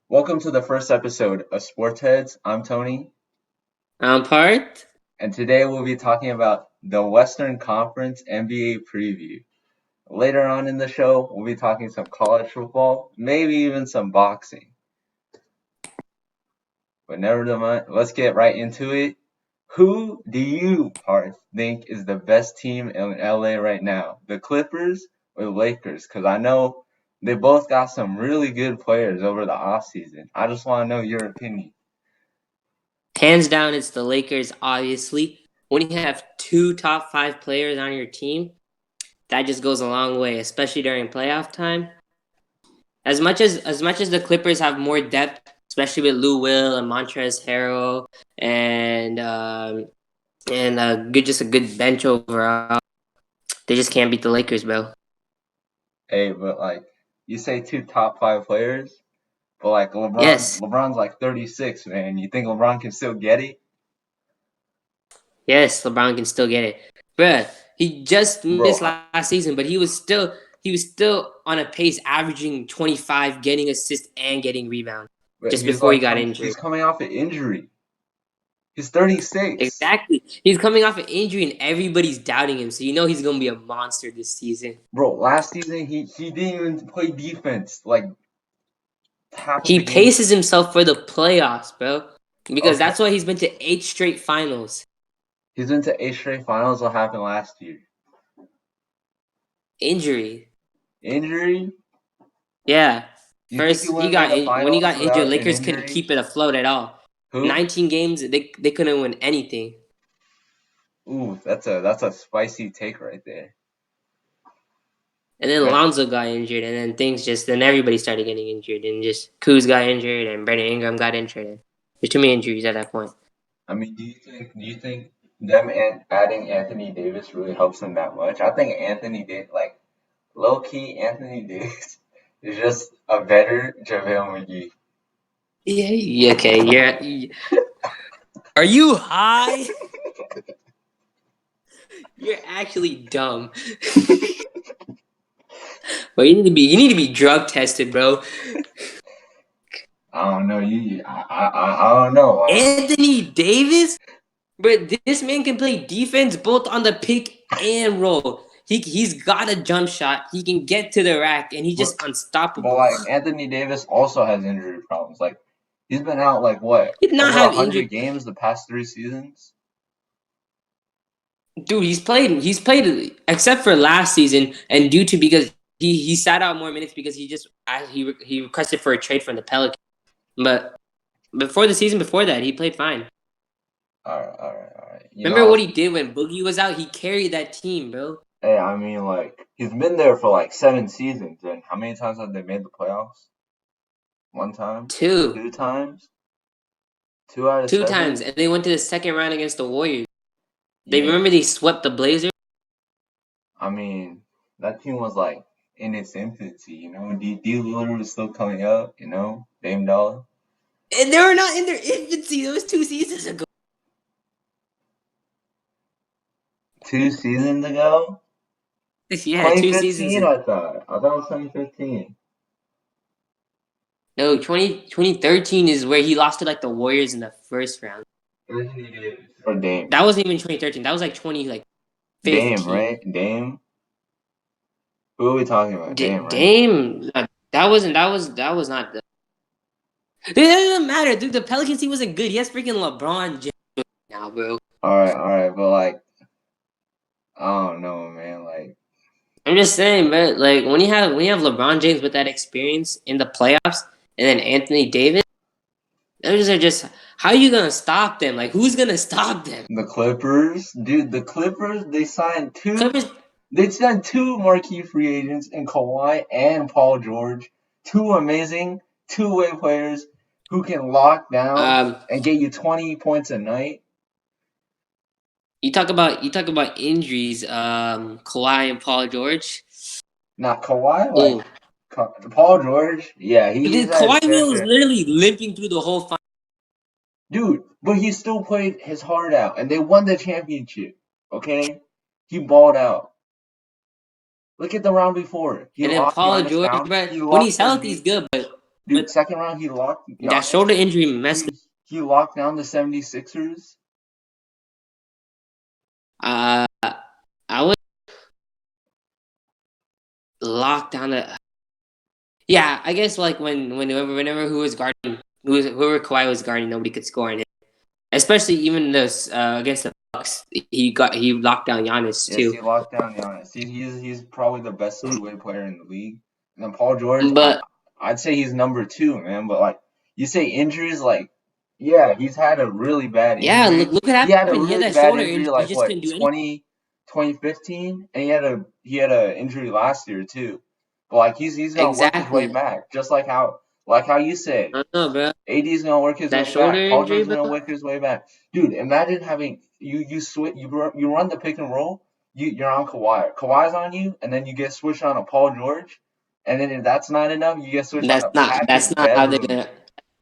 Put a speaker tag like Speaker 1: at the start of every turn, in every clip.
Speaker 1: Welcome to the first episode of Sports Heads. I'm Tony,
Speaker 2: Part?
Speaker 1: and today we'll be talking about the Western Conference NBA preview. Later on in the show, we'll be talking some college football, maybe even some boxing. But never mind, let's get right into it. Who do you, Parth, think is the best team in LA right now? The Clippers or the Lakers? Because I know they both got some really good players over the offseason. I just want to know your opinion.
Speaker 2: Hands down, it's the Lakers, obviously. When you have two top five players on your team, that just goes a long way, especially during playoff time. As much as the Clippers have more depth, especially with Lou Will and Montrezl Harrell and just a good bench overall, they just can't beat the Lakers, bro.
Speaker 1: Hey, but you say two top five players, but like
Speaker 2: Yes,
Speaker 1: LeBron's like 36, man. You think LeBron can still get it?
Speaker 2: yes, LeBron can still get it, bruh. He just
Speaker 1: Bro,
Speaker 2: missed last season, but he was still on a pace, averaging 25, getting assists and getting rebounds
Speaker 1: but
Speaker 2: just before he got injured.
Speaker 1: he's coming off an injury. He's 36.
Speaker 2: Exactly, he's coming off an injury, and everybody's doubting him. So you know he's gonna be a monster this season.
Speaker 1: Bro, last season he didn't even play defense like half of
Speaker 2: He
Speaker 1: the game.
Speaker 2: paces himself for the playoffs, bro, because
Speaker 1: Okay.
Speaker 2: that's why he's been to 8 straight finals.
Speaker 1: He's into eight straight finals. What happened last year?
Speaker 2: Injury,
Speaker 1: Injury?
Speaker 2: yeah.
Speaker 1: You think he
Speaker 2: First,
Speaker 1: would have made the
Speaker 2: when he
Speaker 1: finals
Speaker 2: got injured,
Speaker 1: without an
Speaker 2: Lakers couldn't
Speaker 1: injury?
Speaker 2: keep it afloat at all.
Speaker 1: Who?
Speaker 2: 19 games, they couldn't win anything.
Speaker 1: Ooh, that's a spicy take right there.
Speaker 2: And then
Speaker 1: But
Speaker 2: Lonzo got injured, and then everybody started getting injured, and just Kuz got injured, and Brandon Ingram got injured. There's too many injuries at that point.
Speaker 1: I mean, do you think them and adding Anthony Davis really helps them that much? I think Anthony did like low key Anthony Davis is just a better JaVale McGee.
Speaker 2: Yeah, okay, are you high? You're actually dumb. Well, you need to be drug tested, bro.
Speaker 1: I don't know. I don't know. Like,
Speaker 2: Anthony Davis, but this man can play defense both on the pick and roll. He's got a jump shot. He can get to the rack, and he's
Speaker 1: but
Speaker 2: just
Speaker 1: but
Speaker 2: unstoppable.
Speaker 1: like Anthony Davis also has injury problems. Like he's been out like what
Speaker 2: He did not
Speaker 1: over a
Speaker 2: have
Speaker 1: hundred
Speaker 2: injury.
Speaker 1: games the past 3 seasons.
Speaker 2: Dude, he's played except for last season, and due to because he sat out more minutes because he requested for a trade from the Pelicans. But before the season before that, he played fine.
Speaker 1: All right, all right, all right.
Speaker 2: Remember what he did when Boogie was out? He carried that team, bro.
Speaker 1: Hey, I mean, like he's been there for like 7 seasons, and how many times have they made the playoffs? One time,
Speaker 2: Two,
Speaker 1: 2 times, 2 out of
Speaker 2: two
Speaker 1: seven.
Speaker 2: times, and they went to the second round against the Warriors. They
Speaker 1: Yeah,
Speaker 2: remember they swept the Blazers.
Speaker 1: I mean that team was like in its infancy. D Lillard was still coming up. Dame Dollar.
Speaker 2: And they were not in their infancy. That was 2 seasons ago.
Speaker 1: 2 seasons ago,
Speaker 2: Yeah, 2 seasons
Speaker 1: 2015.
Speaker 2: ago.
Speaker 1: I thought it was 2015.
Speaker 2: No, 2013 is where he lost to like the Warriors in the first round.
Speaker 1: Anthony Davis or Dame.
Speaker 2: That wasn't even 2013. That was like
Speaker 1: Dame,
Speaker 2: 2015.
Speaker 1: right? Dame. Who are we talking about? Dame, right?
Speaker 2: Dame, that was not the. Dude, it doesn't matter, dude. The Pelicans team wasn't good. He has freaking LeBron James now, bro.
Speaker 1: All right, but like I don't know, man. Like
Speaker 2: I'm just saying, man. Like when you have LeBron James with that experience in the playoffs, and then Anthony Davis, those are just how are you gonna stop them? Like who's gonna stop them?
Speaker 1: the Clippers, dude. The Clippers, they signed two.
Speaker 2: Clippers.
Speaker 1: They signed two marquee free agents in Kawhi and Paul George. Two amazing two-way players who can lock down
Speaker 2: Um,
Speaker 1: and get you 20 points a night.
Speaker 2: you talk about injuries. Kawhi and Paul George.
Speaker 1: Not Kawhi, like
Speaker 2: Oh,
Speaker 1: Paul George. Yeah, he's
Speaker 2: dude,
Speaker 1: at his
Speaker 2: Kawhi
Speaker 1: fair
Speaker 2: was
Speaker 1: share.
Speaker 2: literally limping through the whole.
Speaker 1: Dude, but he still played his heart out, and they won the championship. Okay, he balled out. Look at the round before. He
Speaker 2: And then
Speaker 1: lost
Speaker 2: Paul
Speaker 1: Giannis
Speaker 2: George,
Speaker 1: down.
Speaker 2: bro,
Speaker 1: He
Speaker 2: when
Speaker 1: lost
Speaker 2: he's healthy,
Speaker 1: Embiid.
Speaker 2: he's good. But
Speaker 1: Dude, second round he locked
Speaker 2: That
Speaker 1: Giannis.
Speaker 2: shoulder injury messed.
Speaker 1: He locked down the 76ers.
Speaker 2: I would lock down the. Yeah, I guess like whenever who was guarding, whoever Kawhi was guarding, nobody could score in it. Especially even those against the Bucks, he locked down Giannis
Speaker 1: Yes,
Speaker 2: too.
Speaker 1: he locked down Giannis. He's probably the best two-way player in the league. And then Paul George,
Speaker 2: But
Speaker 1: I'd say he's number two, man. But like you say injuries, like yeah, he's had a really bad
Speaker 2: yeah,
Speaker 1: injury.
Speaker 2: look what
Speaker 1: He had a
Speaker 2: happened. He had
Speaker 1: really
Speaker 2: that
Speaker 1: bad
Speaker 2: shoulder
Speaker 1: injury
Speaker 2: injury. He
Speaker 1: like
Speaker 2: just
Speaker 1: what
Speaker 2: couldn't do anything.
Speaker 1: 2015, and he had a injury last year too. But like he's gonna work his way
Speaker 2: Exactly.
Speaker 1: back, just like how you said.
Speaker 2: I don't know, bro.
Speaker 1: AD's gonna work his
Speaker 2: That
Speaker 1: way
Speaker 2: shoulder
Speaker 1: back. Paul
Speaker 2: injury,
Speaker 1: George's
Speaker 2: bro.
Speaker 1: gonna work his way back. Dude, imagine having you run the pick and roll. You're on Kawhi. Kawhi's on you, and then you get switched on a Paul George, and then if that's not enough, you get switched on a
Speaker 2: That's
Speaker 1: Patrick
Speaker 2: not
Speaker 1: Beverly.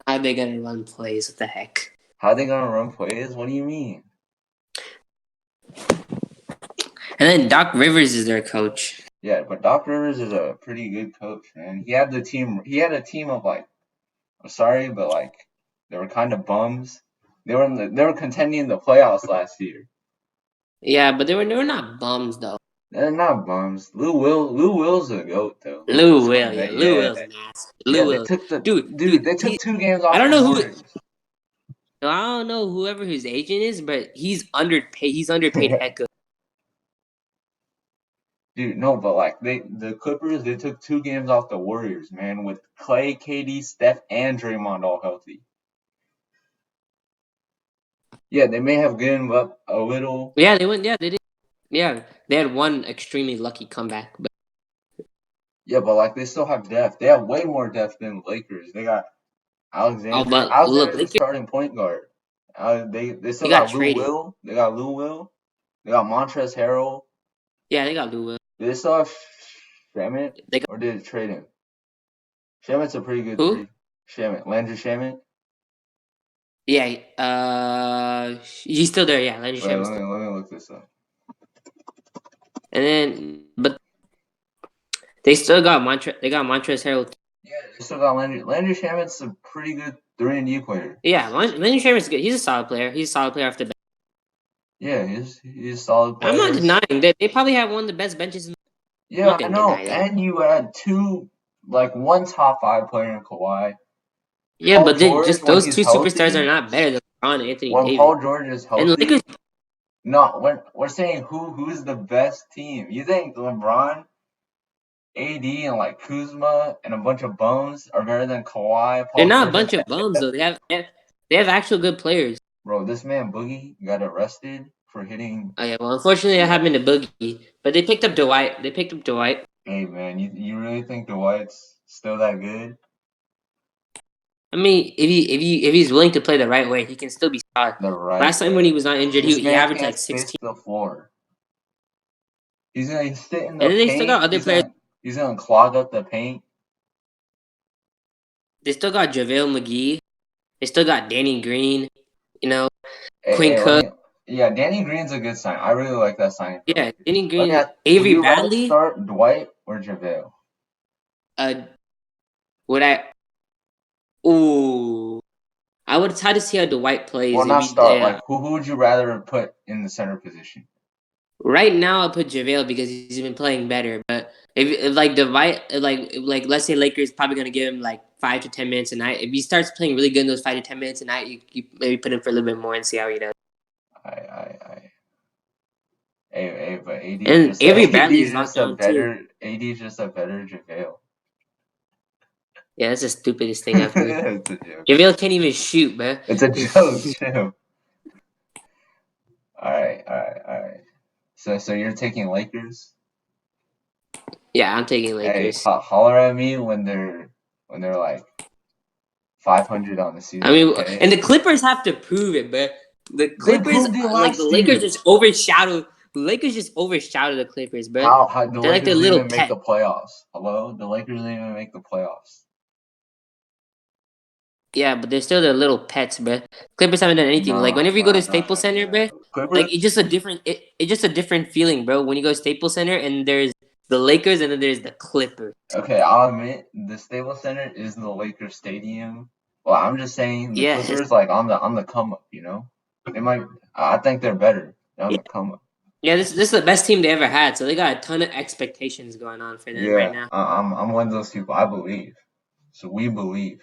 Speaker 2: how they gonna run plays. What the heck?
Speaker 1: How they gonna run plays? What do you mean?
Speaker 2: And then Doc Rivers is their coach.
Speaker 1: Yeah, but Doc Rivers is a pretty good coach, man. He had the team. He had a team of like, I'm sorry, but like they were kind of bums. They were contending in the playoffs last year.
Speaker 2: Yeah, but they were not bums though.
Speaker 1: They're not bums. Lou Will's a goat though.
Speaker 2: Lou
Speaker 1: Come on,
Speaker 2: Will,
Speaker 1: man.
Speaker 2: yeah, Lou
Speaker 1: Yeah,
Speaker 2: Will's nasty.
Speaker 1: yeah.
Speaker 2: Lou
Speaker 1: They
Speaker 2: Will,
Speaker 1: took the
Speaker 2: dude,
Speaker 1: They took
Speaker 2: he.
Speaker 1: 2 games
Speaker 2: I
Speaker 1: off
Speaker 2: don't
Speaker 1: the
Speaker 2: know who.
Speaker 1: Warriors.
Speaker 2: I don't know whoever his agent is, but he's underpaid. He's underpaid heck good.
Speaker 1: Dude, no, but like the Clippers, they took 2 games off the Warriors, man, with Clay, KD, Steph, and Draymond all healthy. Yeah, they may have given up a little.
Speaker 2: Yeah, they went. Yeah, they did. Yeah, they had one extremely lucky comeback, but
Speaker 1: Yeah, but like they still have depth. They have way more depth than the Lakers. They got
Speaker 2: oh,
Speaker 1: Alexander.
Speaker 2: but look,
Speaker 1: Alexander's the
Speaker 2: Lakers,
Speaker 1: starting point guard. They
Speaker 2: he
Speaker 1: still
Speaker 2: got
Speaker 1: got Lou
Speaker 2: traded.
Speaker 1: Will. They got Lou Will. They got Montrezl Harrell.
Speaker 2: Yeah, they got Lou Will.
Speaker 1: Did they still have Shamet,
Speaker 2: They got
Speaker 1: or did it trade him? Shamet's a pretty good
Speaker 2: who?
Speaker 1: three. Landry Shamet.
Speaker 2: Yeah, he's still there. Yeah, Landry
Speaker 1: Wait,
Speaker 2: Shamet's still.
Speaker 1: let me look this up.
Speaker 2: And then, but they still got They got Montrezl Harrell.
Speaker 1: Yeah, they still got Landry. Landry Shamet's a pretty good 3-and-D player.
Speaker 2: Yeah, Landry Shamet's good. He's a solid player. He's a solid player off the bench.
Speaker 1: Yeah, he's a solid player.
Speaker 2: I'm not denying that they probably have one of the best benches. I'm
Speaker 1: Yeah,
Speaker 2: not
Speaker 1: I
Speaker 2: gonna
Speaker 1: know.
Speaker 2: deny that.
Speaker 1: And you had one top 5 player in Kawhi.
Speaker 2: Yeah,
Speaker 1: Paul
Speaker 2: but then
Speaker 1: George,
Speaker 2: just
Speaker 1: when
Speaker 2: those
Speaker 1: he's
Speaker 2: two superstars
Speaker 1: healthy,
Speaker 2: are not better than LeBron and Anthony
Speaker 1: when
Speaker 2: Davis.
Speaker 1: Paul George is
Speaker 2: And the
Speaker 1: healthy,
Speaker 2: Lakers,
Speaker 1: no, we're saying who's the best team. You think LeBron, AD, and like Kuzma and a bunch of bums are better than Kawhi,
Speaker 2: they're
Speaker 1: Paul
Speaker 2: not a
Speaker 1: George, and
Speaker 2: bunch of bums though. They have actual good players.
Speaker 1: bro, this man Boogie got arrested for hitting.
Speaker 2: Oh yeah, well, unfortunately, that happened to Boogie, but they picked up Dwight. They picked up Dwight.
Speaker 1: Hey man, you really think Dwight's still that good?
Speaker 2: I mean, if he's willing to play the right way, he can still be solid.
Speaker 1: The right
Speaker 2: Last time when he
Speaker 1: way.
Speaker 2: was not injured,
Speaker 1: This
Speaker 2: he
Speaker 1: man
Speaker 2: averaged
Speaker 1: can't
Speaker 2: like
Speaker 1: space
Speaker 2: 16.
Speaker 1: the floor. He's gonna sit in the
Speaker 2: And then they still got
Speaker 1: paint.
Speaker 2: other players.
Speaker 1: He's gonna clog up the paint.
Speaker 2: They still got JaVale McGee. They still got Danny Green. You know,
Speaker 1: Hey,
Speaker 2: Quinn Cook.
Speaker 1: yeah, Danny Green's a good sign. I really like that signing.
Speaker 2: Yeah, Danny
Speaker 1: Let me
Speaker 2: Green.
Speaker 1: ask, would
Speaker 2: Avery
Speaker 1: you rather
Speaker 2: Bradley.
Speaker 1: start Dwight or JaVale?
Speaker 2: Would I? Ooh, I would try to see how Dwight plays.
Speaker 1: Well,
Speaker 2: If
Speaker 1: not
Speaker 2: he,
Speaker 1: start. Like, who would you rather put in the center position?
Speaker 2: right now, I'll put JaVale because he's been playing better. But if like Dwight, like let's say Lakers probably gonna give him like 5 to 10 minutes a night. If he starts playing really good in those 5 to 10 minutes a night, you maybe put him for a little bit more and see how he does.
Speaker 1: But
Speaker 2: And Avery Bradley is locked down too.
Speaker 1: AD's just a better JaVale.
Speaker 2: Yeah, that's the stupidest thing I've heard.
Speaker 1: It's a joke.
Speaker 2: JaVale can't even shoot, man.
Speaker 1: It's a joke, too. All right. So you're taking Lakers?
Speaker 2: Yeah, I'm taking
Speaker 1: Hey,
Speaker 2: Lakers.
Speaker 1: holler at me when they're like 500 on the season.
Speaker 2: I mean,
Speaker 1: okay?
Speaker 2: and the Clippers have to prove it, but the Clippers,
Speaker 1: proved it
Speaker 2: like the
Speaker 1: last
Speaker 2: Lakers,
Speaker 1: year.
Speaker 2: just overshadowed. The Lakers just overshadowed the Clippers, bro.
Speaker 1: How the
Speaker 2: They're like
Speaker 1: Lakers
Speaker 2: their
Speaker 1: didn't
Speaker 2: little
Speaker 1: even make
Speaker 2: pet.
Speaker 1: the playoffs? Hello, the Lakers didn't even make the playoffs.
Speaker 2: Yeah, but they're still their little pets, bro. Clippers haven't done anything. Like whenever you go to Staples Center, bro,
Speaker 1: Clippers.
Speaker 2: like it's just a different, it's just a different feeling, bro. When you go to Staples Center and there's the Lakers, and then there's the Clippers.
Speaker 1: Okay, I'll admit the Staples Center is the Lakers stadium. Well, I'm just saying the
Speaker 2: Yeah,
Speaker 1: Clippers like on the come up, you know? They might I think they're better. They're on
Speaker 2: yeah,
Speaker 1: the come up.
Speaker 2: yeah. This is the best team they ever had, so they got a ton of expectations going on for them right
Speaker 1: Yeah,
Speaker 2: now.
Speaker 1: I'm one of those people. I believe. So we believe.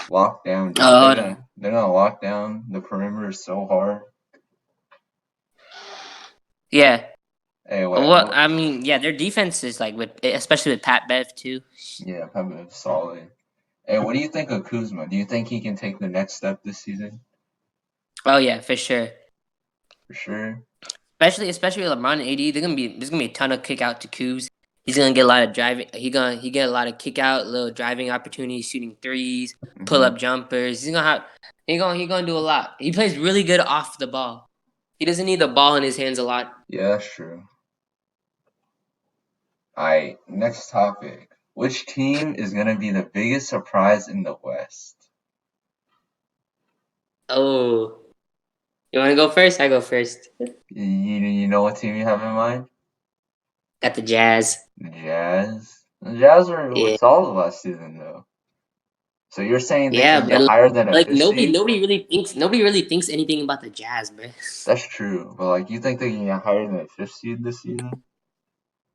Speaker 1: Lockdown, dude.
Speaker 2: Hold on.
Speaker 1: They're gonna lock down the perimeter so hard.
Speaker 2: Yeah.
Speaker 1: Hey, wait,
Speaker 2: Well, I mean, yeah, their defense is like especially with Pat Bev too.
Speaker 1: yeah, probably solid. Hey, what do you think of Kuzma? Do you think he can take the next step this season?
Speaker 2: Oh yeah, for sure.
Speaker 1: For sure.
Speaker 2: Especially with LeBron and AD, there's gonna be a ton of kick out to Kuz. He's gonna get a lot of driving. He get a lot of kick out, little driving opportunities, shooting threes, pull
Speaker 1: Hmm.
Speaker 2: up jumpers. He gonna do a lot. He plays really good off the ball. He doesn't need the ball in his hands a lot.
Speaker 1: Yeah, that's true. Alright, next topic. Which team is gonna be the biggest surprise in the West?
Speaker 2: Oh, you want to go first? I go first.
Speaker 1: You know what team you have in mind?
Speaker 2: Got the Jazz.
Speaker 1: The Jazz. The Jazz were
Speaker 2: Yeah,
Speaker 1: solid last season though. So you're saying they
Speaker 2: yeah,
Speaker 1: can get
Speaker 2: but
Speaker 1: higher than a
Speaker 2: like
Speaker 1: fifth seed?
Speaker 2: nobody really thinks anything about the Jazz, bro.
Speaker 1: That's true, but like you think they can get higher than a fifth seed this season?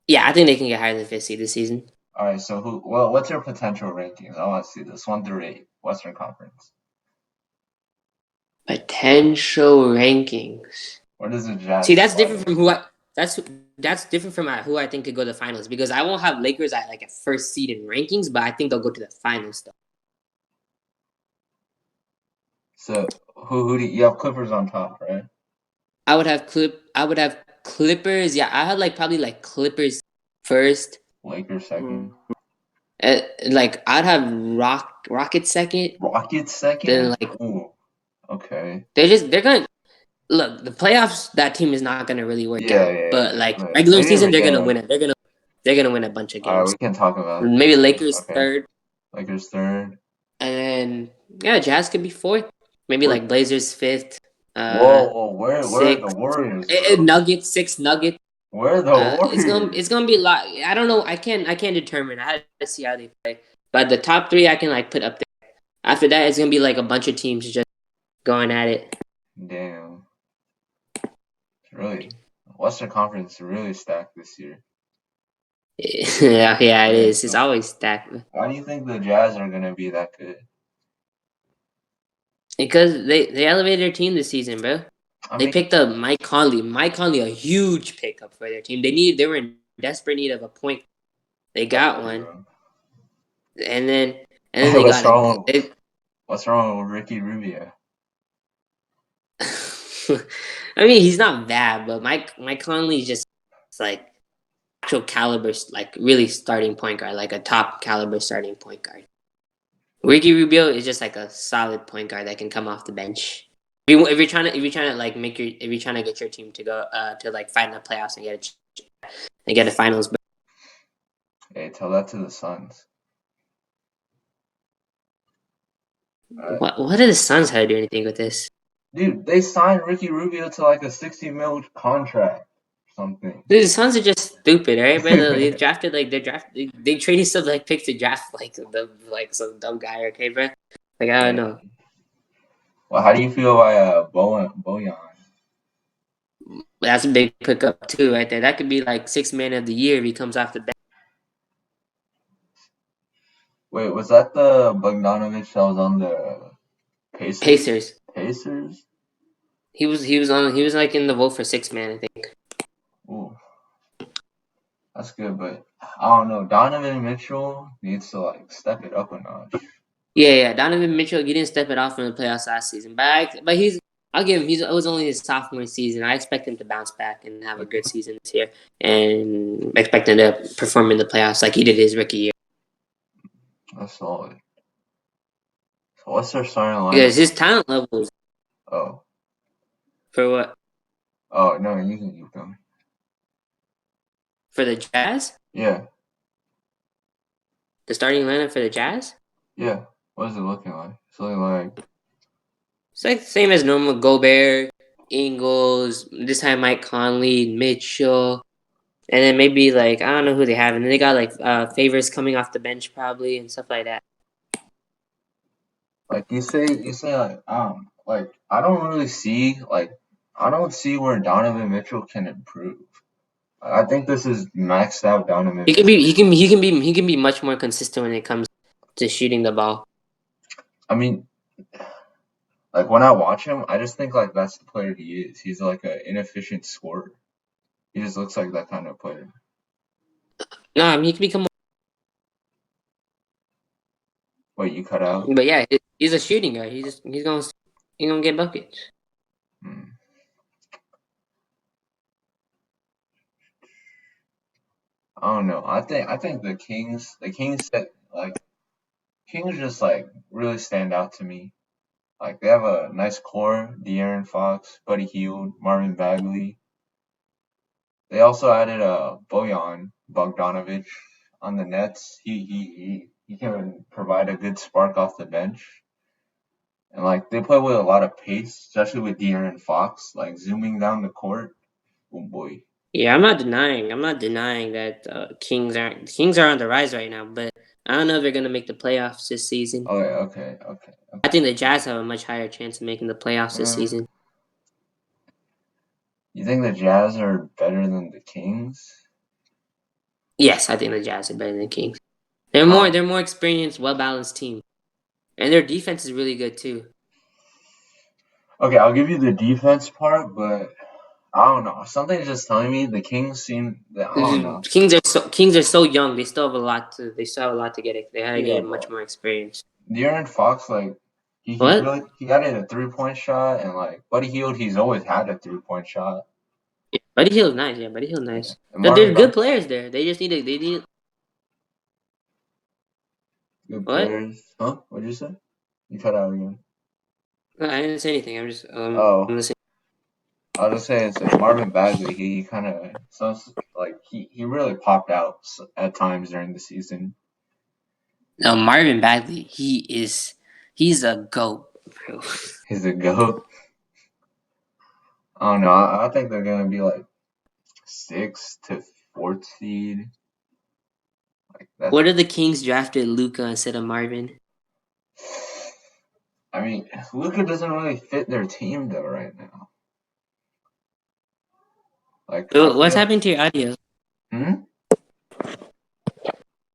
Speaker 2: Yeah, I think they can get higher than fifth seed this season.
Speaker 1: All right, so what's your potential rankings? I want to see this 1 through 8, Western Conference.
Speaker 2: Potential rankings.
Speaker 1: Where does the
Speaker 2: See,
Speaker 1: Jazz
Speaker 2: that's
Speaker 1: slide
Speaker 2: different from
Speaker 1: in?
Speaker 2: who I. That's different from who I think could go to the finals because I won't have Lakers at like a first seed in rankings, but I think they'll go to the finals though.
Speaker 1: So who do you have Clippers on top, right?
Speaker 2: I would have Clippers. Yeah, I had like probably like Clippers first.
Speaker 1: Lakers second.
Speaker 2: Like I'd have Rockets second.
Speaker 1: Rockets
Speaker 2: Then
Speaker 1: second?
Speaker 2: like
Speaker 1: Ooh, okay.
Speaker 2: they're gonna look the playoffs. That team is not gonna really work
Speaker 1: Yeah,
Speaker 2: out,
Speaker 1: yeah,
Speaker 2: but
Speaker 1: yeah.
Speaker 2: like
Speaker 1: But
Speaker 2: regular
Speaker 1: maybe in
Speaker 2: season
Speaker 1: the
Speaker 2: they're gonna
Speaker 1: game.
Speaker 2: win it. They're gonna win a bunch of
Speaker 1: All right,
Speaker 2: games.
Speaker 1: we can talk about
Speaker 2: Maybe
Speaker 1: Lakers.
Speaker 2: Lakers
Speaker 1: Okay,
Speaker 2: third.
Speaker 1: Lakers third.
Speaker 2: And then yeah, Jazz could be fourth. Maybe
Speaker 1: Where?
Speaker 2: like Blazers fifth.
Speaker 1: Whoa, where are the
Speaker 2: Sixth.
Speaker 1: Warriors, bro?
Speaker 2: Nuggets six. Nuggets.
Speaker 1: Where are the
Speaker 2: It's
Speaker 1: Warriors?
Speaker 2: gonna be a lot. I don't know. I can't determine. I had to see how they play. But the top three I can like put up there. After that, it's gonna be like a bunch of teams just going at it.
Speaker 1: Damn, it's really Western Conference is really stacked this year.
Speaker 2: Yeah, it
Speaker 1: Wait,
Speaker 2: is. It's
Speaker 1: so
Speaker 2: always stacked
Speaker 1: why do you think the Jazz are gonna be that good?
Speaker 2: because they elevated their team this season, bro.
Speaker 1: I
Speaker 2: They
Speaker 1: mean,
Speaker 2: picked up Mike Conley. Mike Conley, a huge pickup for their team. They were in desperate need of a point. They
Speaker 1: that's
Speaker 2: got one,
Speaker 1: true.
Speaker 2: and then
Speaker 1: Hey,
Speaker 2: they got a. They,
Speaker 1: what's wrong with Ricky Rubio?
Speaker 2: I mean, he's not bad, but Mike Conley is just like actual caliber, like really starting point guard, like a top caliber starting point guard. Ricky Rubio is just like a solid point guard that can come off the bench. If you're trying to like if you're trying to get your team to go to like fight in the playoffs and get a finals. But
Speaker 1: Hey, tell that to the Suns.
Speaker 2: what do the Suns have to do anything with this?
Speaker 1: Dude, they signed Ricky Rubio to like a 60 mil contract or something.
Speaker 2: Dude, the Suns are just stupid, right? But they drafted like they traded stuff like picks to draft like some dumb guy, okay, bro? Like I don't
Speaker 1: Hey,
Speaker 2: know.
Speaker 1: well, how do you feel about Bojan?
Speaker 2: That's a big pickup too, right there. That could be like 6 man of the year if he comes off the bench.
Speaker 1: Wait, was that the Bogdanovich that was on the Pacers?
Speaker 2: Pacers.
Speaker 1: Pacers?
Speaker 2: He was like in the vote for 6 man, I think.
Speaker 1: Ooh, that's good, but I don't know. Donovan Mitchell needs to like step it up a notch.
Speaker 2: Yeah. Donovan Mitchell, he didn't step it off in the playoffs last season, but I'll give him. It was only his sophomore season. I expect him to bounce back and have a good season this year, and expect him to perform in the playoffs like he did his rookie year.
Speaker 1: That's solid. So what's their starting lineup?
Speaker 2: Because his talent levels
Speaker 1: Oh,
Speaker 2: for what
Speaker 1: oh no, you can keep going.
Speaker 2: for the Jazz,
Speaker 1: Yeah,
Speaker 2: the starting lineup for the Jazz,
Speaker 1: yeah. What is it looking like? It's looking like
Speaker 2: it's like the same as normal. Gobert, Ingles, this time Mike Conley, Mitchell. and then maybe like I don't know who they have, and then they got like favors coming off the bench probably and stuff like that.
Speaker 1: Like you say like I don't see where Donovan Mitchell can improve. I think this is maxed out Donovan
Speaker 2: He can
Speaker 1: Mitchell.
Speaker 2: be he can he can be he can be much more consistent when it comes to shooting the ball.
Speaker 1: I mean, like when I watch him, I just think like that's the player he is. He's like an inefficient scorer. He just looks like that kind of player.
Speaker 2: No, I mean, he can become.
Speaker 1: Wait, you cut out?
Speaker 2: But yeah, he's a shooting guy. He's gonna get buckets.
Speaker 1: Hmm. I don't know. I think the Kings set like Kings just like really stand out to me. Like they have a nice core: De'Aaron Fox, Buddy Hield, Marvin Bagley. They also added Bojan Bogdanovic on the Nets. He can provide a good spark off the bench. And like they play with a lot of pace, especially with De'Aaron Fox, like zooming down the court. Oh boy.
Speaker 2: Yeah, I'm not denying. I'm not denying that Kings are on the rise right now. But I don't know if they're gonna make the playoffs this season.
Speaker 1: Okay.
Speaker 2: I think the Jazz have a much higher chance of making the playoffs this
Speaker 1: Uh,
Speaker 2: season.
Speaker 1: you think the Jazz are better than the Kings?
Speaker 2: Yes, I think the Jazz are better than the Kings.
Speaker 1: Oh,
Speaker 2: They're more experienced, well balanced team, and their defense is really good too.
Speaker 1: okay. I'll give you the defense part, but I don't know. Something's just telling me the Kings seem. I don't know.
Speaker 2: Kings are so young. They still have a lot to get it. They gotta
Speaker 1: Yeah,
Speaker 2: get much
Speaker 1: but
Speaker 2: more experience.
Speaker 1: De'Aaron Fox, like
Speaker 2: What?
Speaker 1: he added a 3 point shot, and like Buddy Hield, he's always had a 3 point shot.
Speaker 2: Yeah, Buddy Hield's nice. Yeah, Buddy Hield's
Speaker 1: Yeah,
Speaker 2: nice.
Speaker 1: and
Speaker 2: But
Speaker 1: Marvin
Speaker 2: they're good
Speaker 1: Bagley,
Speaker 2: players there. They just need to. They need
Speaker 1: good
Speaker 2: what?
Speaker 1: players. Huh? What'd you say? You cut out again.
Speaker 2: No, I didn't say anything. I'm
Speaker 1: Oh,
Speaker 2: listening.
Speaker 1: I was just saying, it's like Marvin Bagley. He kind of sounds like he really popped out at times during the season.
Speaker 2: No, Marvin Bagley. He's a goat, bro.
Speaker 1: He's a goat. I don't know. I think they're gonna be like 6th to 4th seed. Like that's.
Speaker 2: What if the Kings drafted Luca instead of Marvin?
Speaker 1: I mean, Luca doesn't really fit their team though right now. Like I
Speaker 2: What's
Speaker 1: feel.
Speaker 2: happening to your audio?
Speaker 1: Hmm.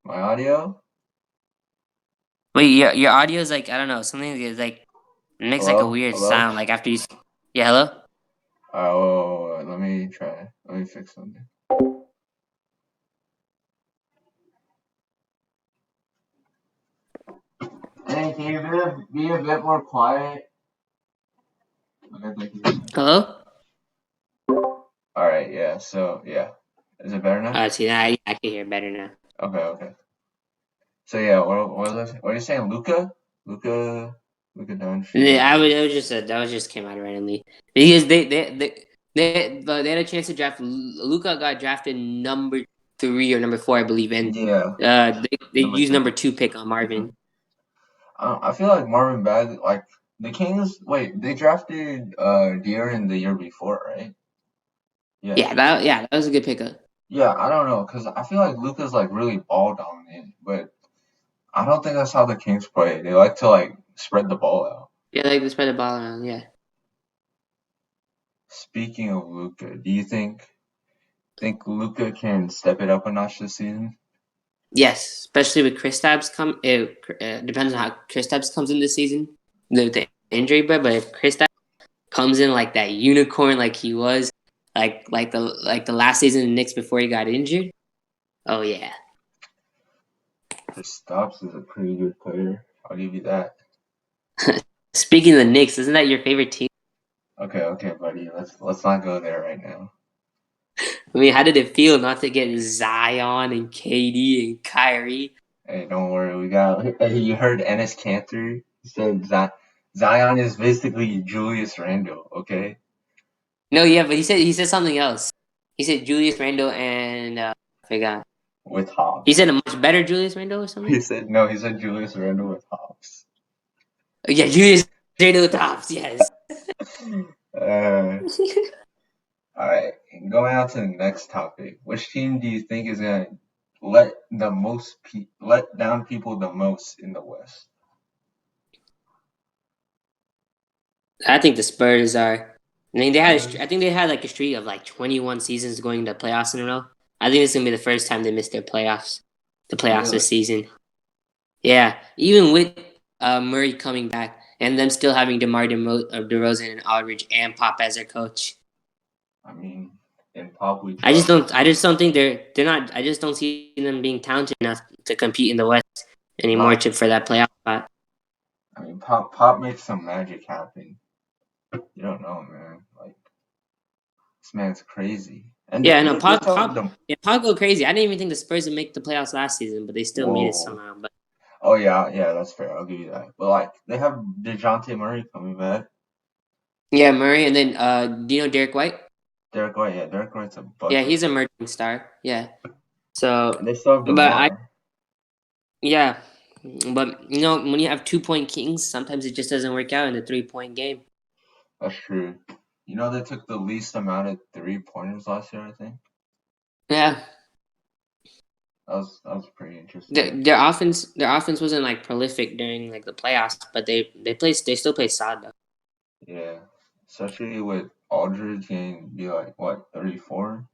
Speaker 1: My audio.
Speaker 2: Wait, your audio is like I don't know something is like it makes like a
Speaker 1: Hello.
Speaker 2: weird
Speaker 1: Hello.
Speaker 2: sound like after you. Yeah, hello.
Speaker 1: Oh, let me try. Let me fix something. Hey, can you be a bit more quiet? Okay, thank you.
Speaker 2: Hello.
Speaker 1: All right, yeah. So yeah, is it better now?
Speaker 2: See, now I can hear better now.
Speaker 1: Okay. So yeah, what are you saying, Luca? Luca Doncic.
Speaker 2: Yeah, that was just that was just came out randomly because they had a chance to draft Luca got drafted number 3 or number 4 I believe and
Speaker 1: Yeah,
Speaker 2: they
Speaker 1: number
Speaker 2: used
Speaker 1: 3.
Speaker 2: number 2 pick on
Speaker 1: Hmm.
Speaker 2: Marvin.
Speaker 1: I feel like Marvin Bagley, like the Kings. Wait, they drafted De'Aaron the year before, right? Yeah,
Speaker 2: Yeah that was a good pickup.
Speaker 1: yeah. I don't know, cause I feel like Luca's like really ball dominant, but I don't think that's how the Kings play. They like to like spread the ball out.
Speaker 2: Yeah, like to spread the ball around. Yeah.
Speaker 1: Speaking of Luca, do you think Luca can step it up a notch this season?
Speaker 2: Yes, especially with Kristaps come. It depends on how Kristaps comes in this season. The injury, but if Kristaps comes in like that unicorn, like he was, like the last season of the Knicks before he got injured. Oh yeah.
Speaker 1: Kristaps is a pretty good player. I'll give you that.
Speaker 2: Speaking of the Knicks, isn't that your favorite team?
Speaker 1: Okay, buddy. Let's not go there right now.
Speaker 2: I mean, how did it feel not to get Zion and KD and Kyrie?
Speaker 1: Hey, don't worry. We got. Hey, you heard Ennis Cantor? He said Zion is basically Julius Randle. Okay,
Speaker 2: No, yeah, but he said something else. He said Julius Randle and I forgot.
Speaker 1: with
Speaker 2: He
Speaker 1: hops.
Speaker 2: said a much better Julius Randle or something.
Speaker 1: He said no. He said Julius Randle with hops.
Speaker 2: Oh, yeah, Julius Randle tops. Yes.
Speaker 1: Uh, All right, and going on to the next topic. Which team do you think is gonna let down people the most in the West?
Speaker 2: I think the Spurs are. I mean, I
Speaker 1: Spurs.
Speaker 2: think they had like a streak of like 21 seasons going to playoffs in a row. I think it's gonna be the first time they missed the playoffs this
Speaker 1: Really?
Speaker 2: season. Yeah, even with Murray coming back and them still having DeRozan and Aldridge and Pop as their coach.
Speaker 1: I mean, in Pop we trust.
Speaker 2: I just don't think they're not. I just don't see them being talented enough to compete in the West anymore
Speaker 1: Pop.
Speaker 2: to for that playoff spot.
Speaker 1: I mean, Pop makes some magic happen. You don't know, man. Like this man's crazy. And
Speaker 2: Yeah, no,
Speaker 1: they're telling them.
Speaker 2: yeah, Pop go crazy. I didn't even think the Spurs would make the playoffs last season, but they still made it
Speaker 1: Whoa.
Speaker 2: somehow. But
Speaker 1: Oh yeah, yeah, that's fair. I'll give you that. But like, they have Dejounte Murray coming back.
Speaker 2: yeah, Murray, and then do you know Derek White?
Speaker 1: Derek White, yeah, Derek White's a
Speaker 2: Yeah,
Speaker 1: bucket.
Speaker 2: he's a emerging star. Yeah,
Speaker 1: And
Speaker 2: so
Speaker 1: they still have
Speaker 2: but I
Speaker 1: DeMar.
Speaker 2: yeah, but you know when you have 2 point kings, sometimes it just doesn't work out in the 3 point game.
Speaker 1: That's true. You know they took the least amount of 3 pointers last year, I think.
Speaker 2: Yeah,
Speaker 1: That was pretty interesting.
Speaker 2: their offense wasn't like prolific during like the playoffs, but they still play solid though.
Speaker 1: Yeah. Especially with Aldridge getting be like what, 34?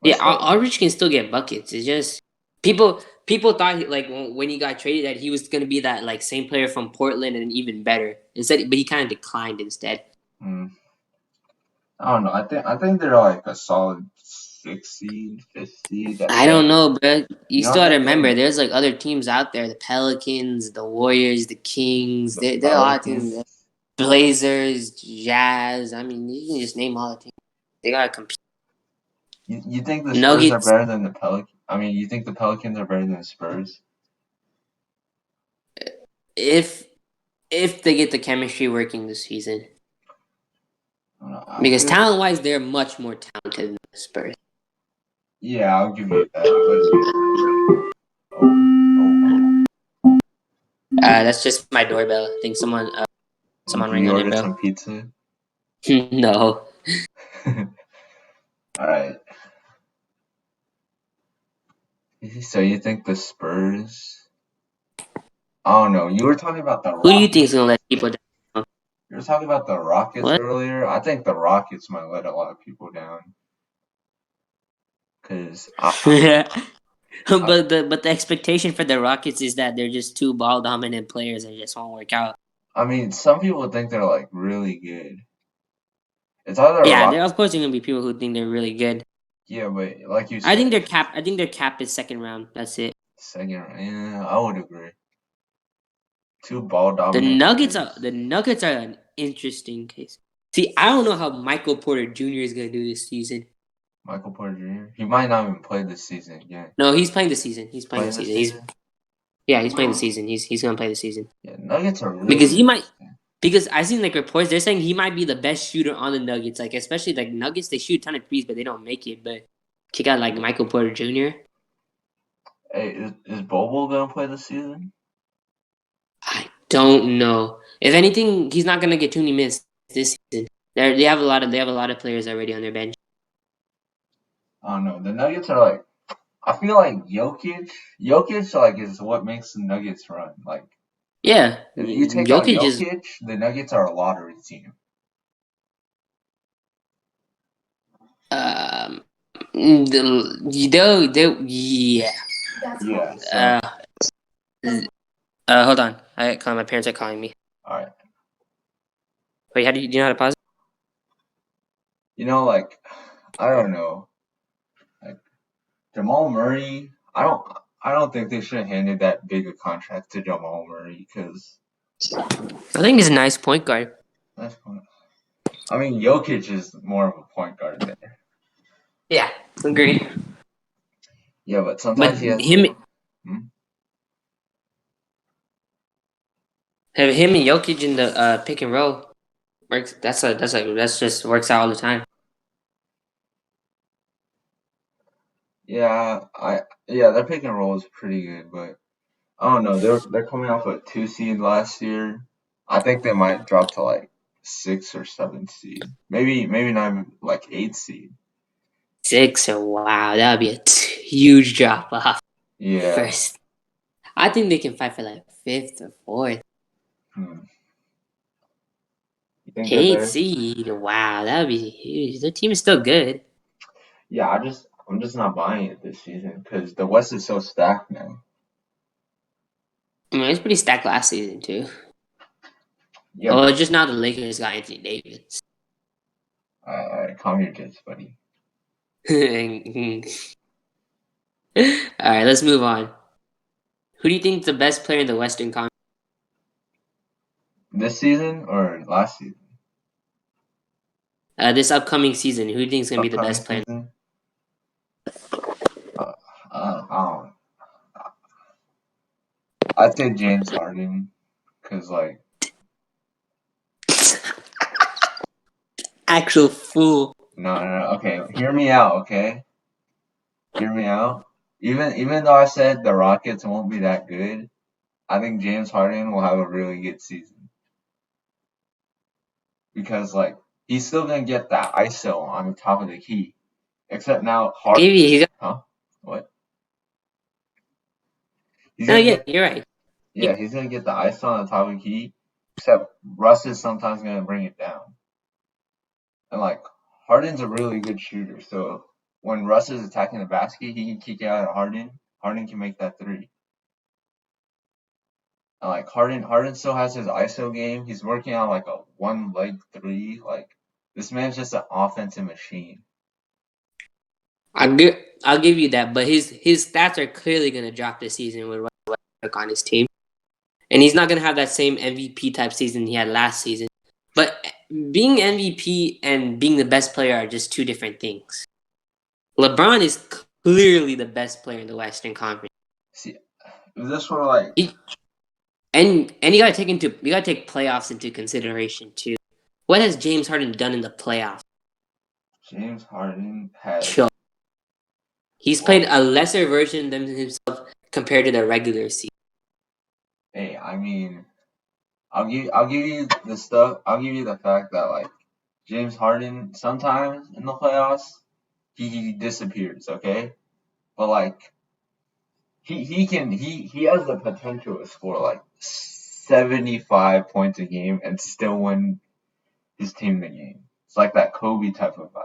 Speaker 2: Yeah,
Speaker 1: Let's start.
Speaker 2: Aldridge can still get buckets. It's just people thought like when he got traded that he was gonna be that like same player from Portland and even better instead, but he kind of declined instead.
Speaker 1: Hmm. I don't know. I think they're like a solid 6 seed, 5th seed at
Speaker 2: I don't
Speaker 1: best.
Speaker 2: know, bro. You
Speaker 1: You
Speaker 2: still
Speaker 1: don't
Speaker 2: got to
Speaker 1: think
Speaker 2: remember,
Speaker 1: they
Speaker 2: there's like other teams out there: the Pelicans, the Warriors, the Kings.
Speaker 1: the
Speaker 2: There are a lot of teams.
Speaker 1: Pelicans?
Speaker 2: Blazers, Jazz. I mean, you can just name all the teams. They gotta compete.
Speaker 1: You think the Spurs are
Speaker 2: Nuggets,
Speaker 1: better than the Pelicans? I mean, you think the Pelicans are better than the Spurs?
Speaker 2: if if they get the chemistry working this season,
Speaker 1: I don't know. I
Speaker 2: because
Speaker 1: feel
Speaker 2: talent wise, they're much more talented than the Spurs.
Speaker 1: yeah, I'll give you that. But oh, oh,
Speaker 2: That's just my doorbell. I think someone
Speaker 1: did
Speaker 2: rang
Speaker 1: you
Speaker 2: on your
Speaker 1: order
Speaker 2: bell.
Speaker 1: some pizza?
Speaker 2: No.
Speaker 1: All right. So you think the Spurs? I don't know. You were talking about the
Speaker 2: Who do you think is
Speaker 1: Rockets.
Speaker 2: gonna let people down?
Speaker 1: You were talking about the Rockets
Speaker 2: What?
Speaker 1: earlier. I think the Rockets might let a lot of people down because I
Speaker 2: But the expectation for the Rockets is that they're just two ball dominant players and it just won't work out.
Speaker 1: I mean, some people think they're like really good. It's either a
Speaker 2: Yeah,
Speaker 1: rock,
Speaker 2: there of course there are gonna be people who think they're really good.
Speaker 1: yeah, but like you said,
Speaker 2: I think their cap is second round. That's it.
Speaker 1: second, yeah, I would agree. Two ball dominant
Speaker 2: The
Speaker 1: players.
Speaker 2: Nuggets are an interesting case. See, I don't know how Michael Porter Jr. is gonna do this season.
Speaker 1: Michael Porter Jr. He might not even play this season again.
Speaker 2: No, he's playing the season. He's playing the
Speaker 1: Playing this
Speaker 2: season.
Speaker 1: season?
Speaker 2: He's playing the season. He's gonna play the season
Speaker 1: Yeah, Nuggets are
Speaker 2: because
Speaker 1: really
Speaker 2: he might
Speaker 1: interesting.
Speaker 2: because I seen like reports they're saying he might be the best shooter on the Nuggets. Like especially like Nuggets, they shoot a ton of threes, but they don't make it. But kick out like Michael Porter Jr.
Speaker 1: Hey, is Bobo gonna play this season?
Speaker 2: I don't know. If anything, he's not gonna get too many minutes this season. They have a lot of players already on their bench.
Speaker 1: I don't know. The Nuggets are like, I feel like Jokic like is what makes the Nuggets run. Like
Speaker 2: Yeah,
Speaker 1: if you take out
Speaker 2: Jokic is
Speaker 1: Jokic, the Nuggets are a lottery team.
Speaker 2: um they'll yeah.
Speaker 1: Yeah. So
Speaker 2: Uh, hold on. My parents are calling me.
Speaker 1: all right,
Speaker 2: Wait, do you know how to pause?
Speaker 1: like I don't know, like Jamal Murray. I don't think they should have handed that big a contract to Jamal Murray because
Speaker 2: I think he's a nice point guard.
Speaker 1: that's fine. I mean, Jokic is more of a point guard there.
Speaker 2: Yeah, agreed.
Speaker 1: Yeah, but
Speaker 2: But
Speaker 1: sometimes he has to.
Speaker 2: him
Speaker 1: Hmm?
Speaker 2: have him and Jokic in the pick and roll works. That's just works out all the time.
Speaker 1: Yeah, yeah, their pick and roll is pretty good, but I don't know. They're coming off a 2 seed last year. I think they might drop to like 6 or 7 seed. Maybe not even like 8 seed.
Speaker 2: 6. Oh, wow, that would be a huge drop off.
Speaker 1: Yeah.
Speaker 2: First, I think they can fight for like 5th or 4th.
Speaker 1: Hmm. You think they're
Speaker 2: 8
Speaker 1: there?
Speaker 2: seed. Wow, that would be huge. Their team is still good.
Speaker 1: Yeah, I'm just not buying it this season because the West is so stacked now.
Speaker 2: I mean, it's pretty stacked last season too.
Speaker 1: Yeah,
Speaker 2: Oh,
Speaker 1: but
Speaker 2: just now the Lakers got Anthony Davis.
Speaker 1: calm your jets, buddy.
Speaker 2: All right, let's move on. Who do you think is the best player in the Western Conference?
Speaker 1: This season or last season?
Speaker 2: This upcoming season? Who do you think is going to be the
Speaker 1: Upcoming
Speaker 2: best player?
Speaker 1: season? Uh, I don't. I'd say James Harden because like
Speaker 2: Actual fool.
Speaker 1: no. Okay, hear me out. Okay, hear me out. Even though I said the Rockets won't be that good, I think James Harden will have a really good season because like he's still gonna get that ISO on the top of the key. Except now Hard,
Speaker 2: Give you.
Speaker 1: huh? What? He's
Speaker 2: No,
Speaker 1: gonna
Speaker 2: yeah,
Speaker 1: get
Speaker 2: you're right.
Speaker 1: yeah, he's gonna get the ISO on the top of the key. Except Russ is sometimes gonna bring it down. And like Harden's a really good shooter, so when Russ is attacking the basket, he can kick it out at Harden. Harden can make that three. And like Harden still has his ISO game. He's working on like a one leg three. Like this man's just an offensive machine.
Speaker 2: I'll give, I'll give you that, but his stats are clearly going to drop this season with Westbrook on his team, and he's not going to have that same MVP type season he had last season. But being MVP and being the best player are just two different things. LeBron is clearly the best player in the Western Conference.
Speaker 1: See, if this were like
Speaker 2: He, and you gotta take playoffs into consideration too. What has James Harden done in the playoffs?
Speaker 1: James Harden has,
Speaker 2: Sure. He's played
Speaker 1: well,
Speaker 2: a lesser version than himself compared to the regular season.
Speaker 1: hey, I mean, I'll give you the stuff. I'll give you the fact that like James Harden sometimes in the playoffs he disappears. Okay, but like he has the potential to score like 75 points a game and still win his team the game. It's like that Kobe type of vibe.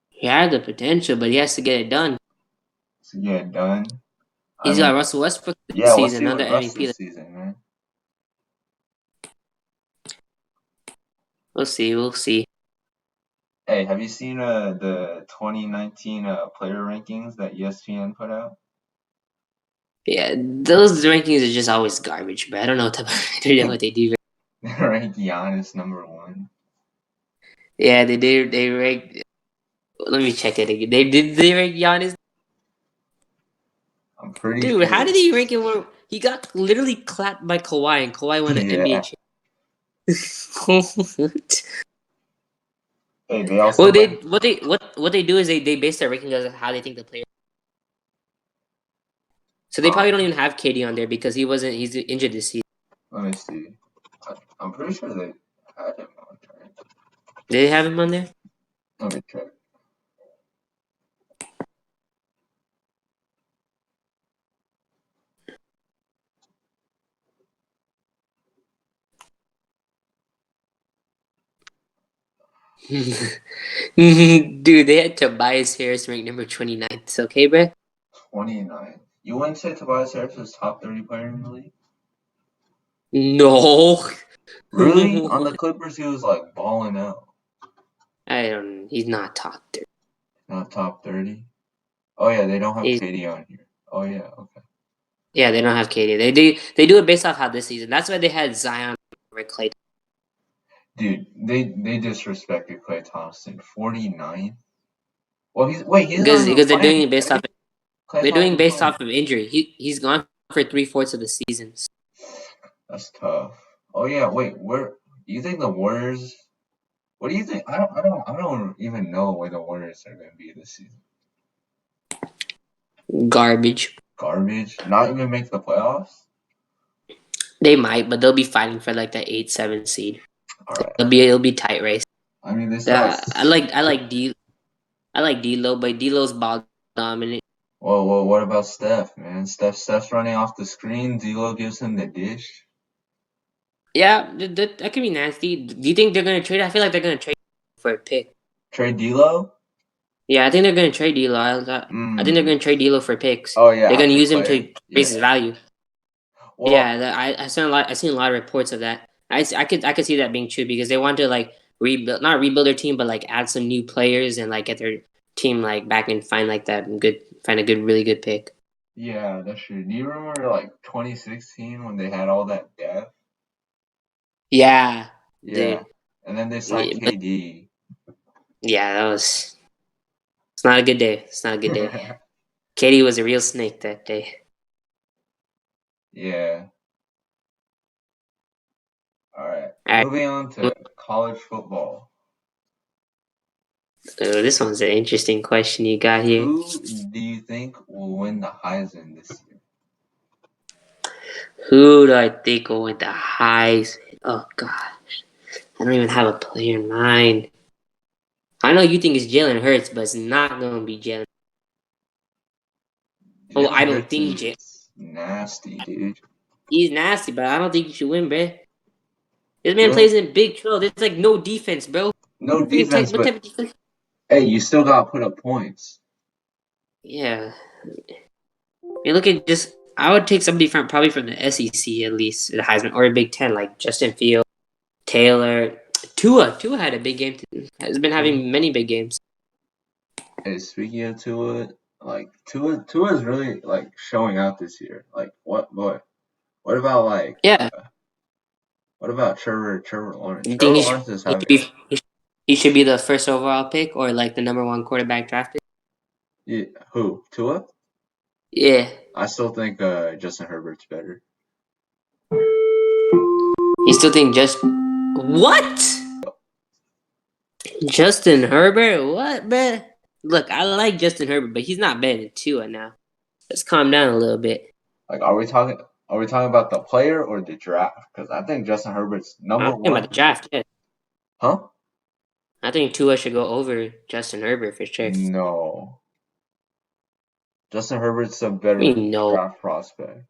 Speaker 2: He has the potential, but he has to get it done.
Speaker 1: To get it done. I
Speaker 2: He's got
Speaker 1: mean,
Speaker 2: Russell Westbrook this
Speaker 1: yeah, let's
Speaker 2: season,
Speaker 1: see
Speaker 2: another
Speaker 1: what Russ
Speaker 2: MVP.
Speaker 1: this season, man.
Speaker 2: We'll see. We'll see.
Speaker 1: Hey, have you seen the 2019 player rankings that ESPN put out?
Speaker 2: Yeah, those rankings are just always garbage, but I don't know what they do.
Speaker 1: They ranked Giannis number one.
Speaker 2: Yeah, they did. They ranked. Let me check it again. They rank Giannis.
Speaker 1: I'm pretty
Speaker 2: Dude, how
Speaker 1: sure.
Speaker 2: did he rank him? Where he got literally clapped by Kawhi, and Kawhi won an NBA
Speaker 1: Yeah.
Speaker 2: championship.
Speaker 1: Hey, they also
Speaker 2: Well,
Speaker 1: ranked.
Speaker 2: what they do is they base their ranking on how they think the player. So they
Speaker 1: Um,
Speaker 2: probably don't even have KD on there because he's injured this season.
Speaker 1: let me see. I'm pretty sure they had him on there.
Speaker 2: Did they have him on there?
Speaker 1: Let me check.
Speaker 2: Dude, they had Tobias Harris ranked number 29. It's okay, bro?
Speaker 1: 29. You wouldn't say Tobias Harris was top 30 player in the league?
Speaker 2: No.
Speaker 1: Really? On the Clippers, he was like balling out.
Speaker 2: I don't. He's not top 30.
Speaker 1: Not top 30. Oh yeah, they don't have
Speaker 2: He's,
Speaker 1: KD on here. Oh yeah, okay.
Speaker 2: yeah, they don't have KD. They do it based off how this season. That's why they had Zion over Clay.
Speaker 1: Dude, they disrespected Klay Thompson. 49. Well, he's not even
Speaker 2: Because they're doing
Speaker 1: playing,
Speaker 2: it based off.
Speaker 1: right? Klay
Speaker 2: They're doing
Speaker 1: Thompson's
Speaker 2: based
Speaker 1: playing.
Speaker 2: off of injury. He's gone for 3/4 of the season.
Speaker 1: That's tough. Oh yeah, wait, where you think the Warriors? What do you think? I don't even know where the Warriors are going to be this season.
Speaker 2: Garbage.
Speaker 1: Garbage. Not even make the playoffs.
Speaker 2: They might, but they'll be fighting for like the 8-7 seed.
Speaker 1: All right.
Speaker 2: It'll be tight race.
Speaker 1: I mean, they still have.
Speaker 2: I like D'Lo, but D'Lo's ball dominant.
Speaker 1: Well, what about Steph, man? Steph's running off the screen. D'Lo gives him the dish.
Speaker 2: Yeah, that could be nasty. Do you think they're gonna trade? I feel like they're gonna trade for a pick.
Speaker 1: Trade D'Lo?
Speaker 2: Yeah, I think they're gonna trade D'Lo. I think they're
Speaker 1: Mm.
Speaker 2: gonna trade D'Lo for picks.
Speaker 1: Oh yeah,
Speaker 2: They're gonna
Speaker 1: after
Speaker 2: use him
Speaker 1: Clay.
Speaker 2: to raise his
Speaker 1: Yeah.
Speaker 2: value.
Speaker 1: Well,
Speaker 2: Yeah, I seen a lot. I seen a lot of reports of that. I could see that being true because they want to like rebuild, not rebuild their team, but like add some new players and like get their team like back and find like find a good, really good pick.
Speaker 1: yeah, that's true. Do you remember like 2016 when they had all that depth?
Speaker 2: Yeah,
Speaker 1: Yeah.
Speaker 2: dude.
Speaker 1: And then they signed
Speaker 2: Yeah, but
Speaker 1: KD.
Speaker 2: yeah, that was. It's not a good day. It's not a good day. Katie was a real snake that day.
Speaker 1: Yeah. All right.
Speaker 2: All right.
Speaker 1: Moving on to college football.
Speaker 2: This one's an interesting question you got here.
Speaker 1: Who do you think will win the Heisman this year?
Speaker 2: Who do I think will win the highs? Oh gosh, I don't even have a player in mind. I know you think it's Jalen Hurts, but it's not gonna be Jalen. Oh, I
Speaker 1: Jalen
Speaker 2: don't
Speaker 1: Hurts
Speaker 2: think Jalen.
Speaker 1: is nasty, dude.
Speaker 2: He's nasty, but I don't think he should win, bro. This man
Speaker 1: Jalen,
Speaker 2: plays in Big 12. There's like no defense, bro.
Speaker 1: no defense,
Speaker 2: What
Speaker 1: but
Speaker 2: type of defense?
Speaker 1: hey, you still gotta put up points.
Speaker 2: Yeah, you look at just. I would take somebody from probably from the SEC at least, the Heisman or a Big Ten, like Justin Fields, Taylor, Tua had a big game. Has been
Speaker 1: Tua.
Speaker 2: having many big games.
Speaker 1: Hey, speaking of Tua, like Tua is really like showing out this year. Like what about like
Speaker 2: Yeah,
Speaker 1: what about Trevor Lawrence?
Speaker 2: you think
Speaker 1: Trevor Lawrence is
Speaker 2: he should
Speaker 1: having
Speaker 2: be he should be the first overall pick or like the number one quarterback drafted?
Speaker 1: yeah, who? Tua?
Speaker 2: Yeah,
Speaker 1: I still think Justin Herbert's better.
Speaker 2: you still think just what? Justin Herbert? What, man? Look, I like Justin Herbert, but he's not better than Tua now. Let's calm down a little bit.
Speaker 1: Like are we talking about the player or the draft? Because I think Justin Herbert's
Speaker 2: I'm
Speaker 1: number
Speaker 2: talking about
Speaker 1: one.
Speaker 2: the draft. Yeah,
Speaker 1: Huh?
Speaker 2: I think Tua should go over Justin Herbert for sure.
Speaker 1: No. Justin Herbert's a
Speaker 2: I
Speaker 1: better
Speaker 2: mean, no,
Speaker 1: draft prospect.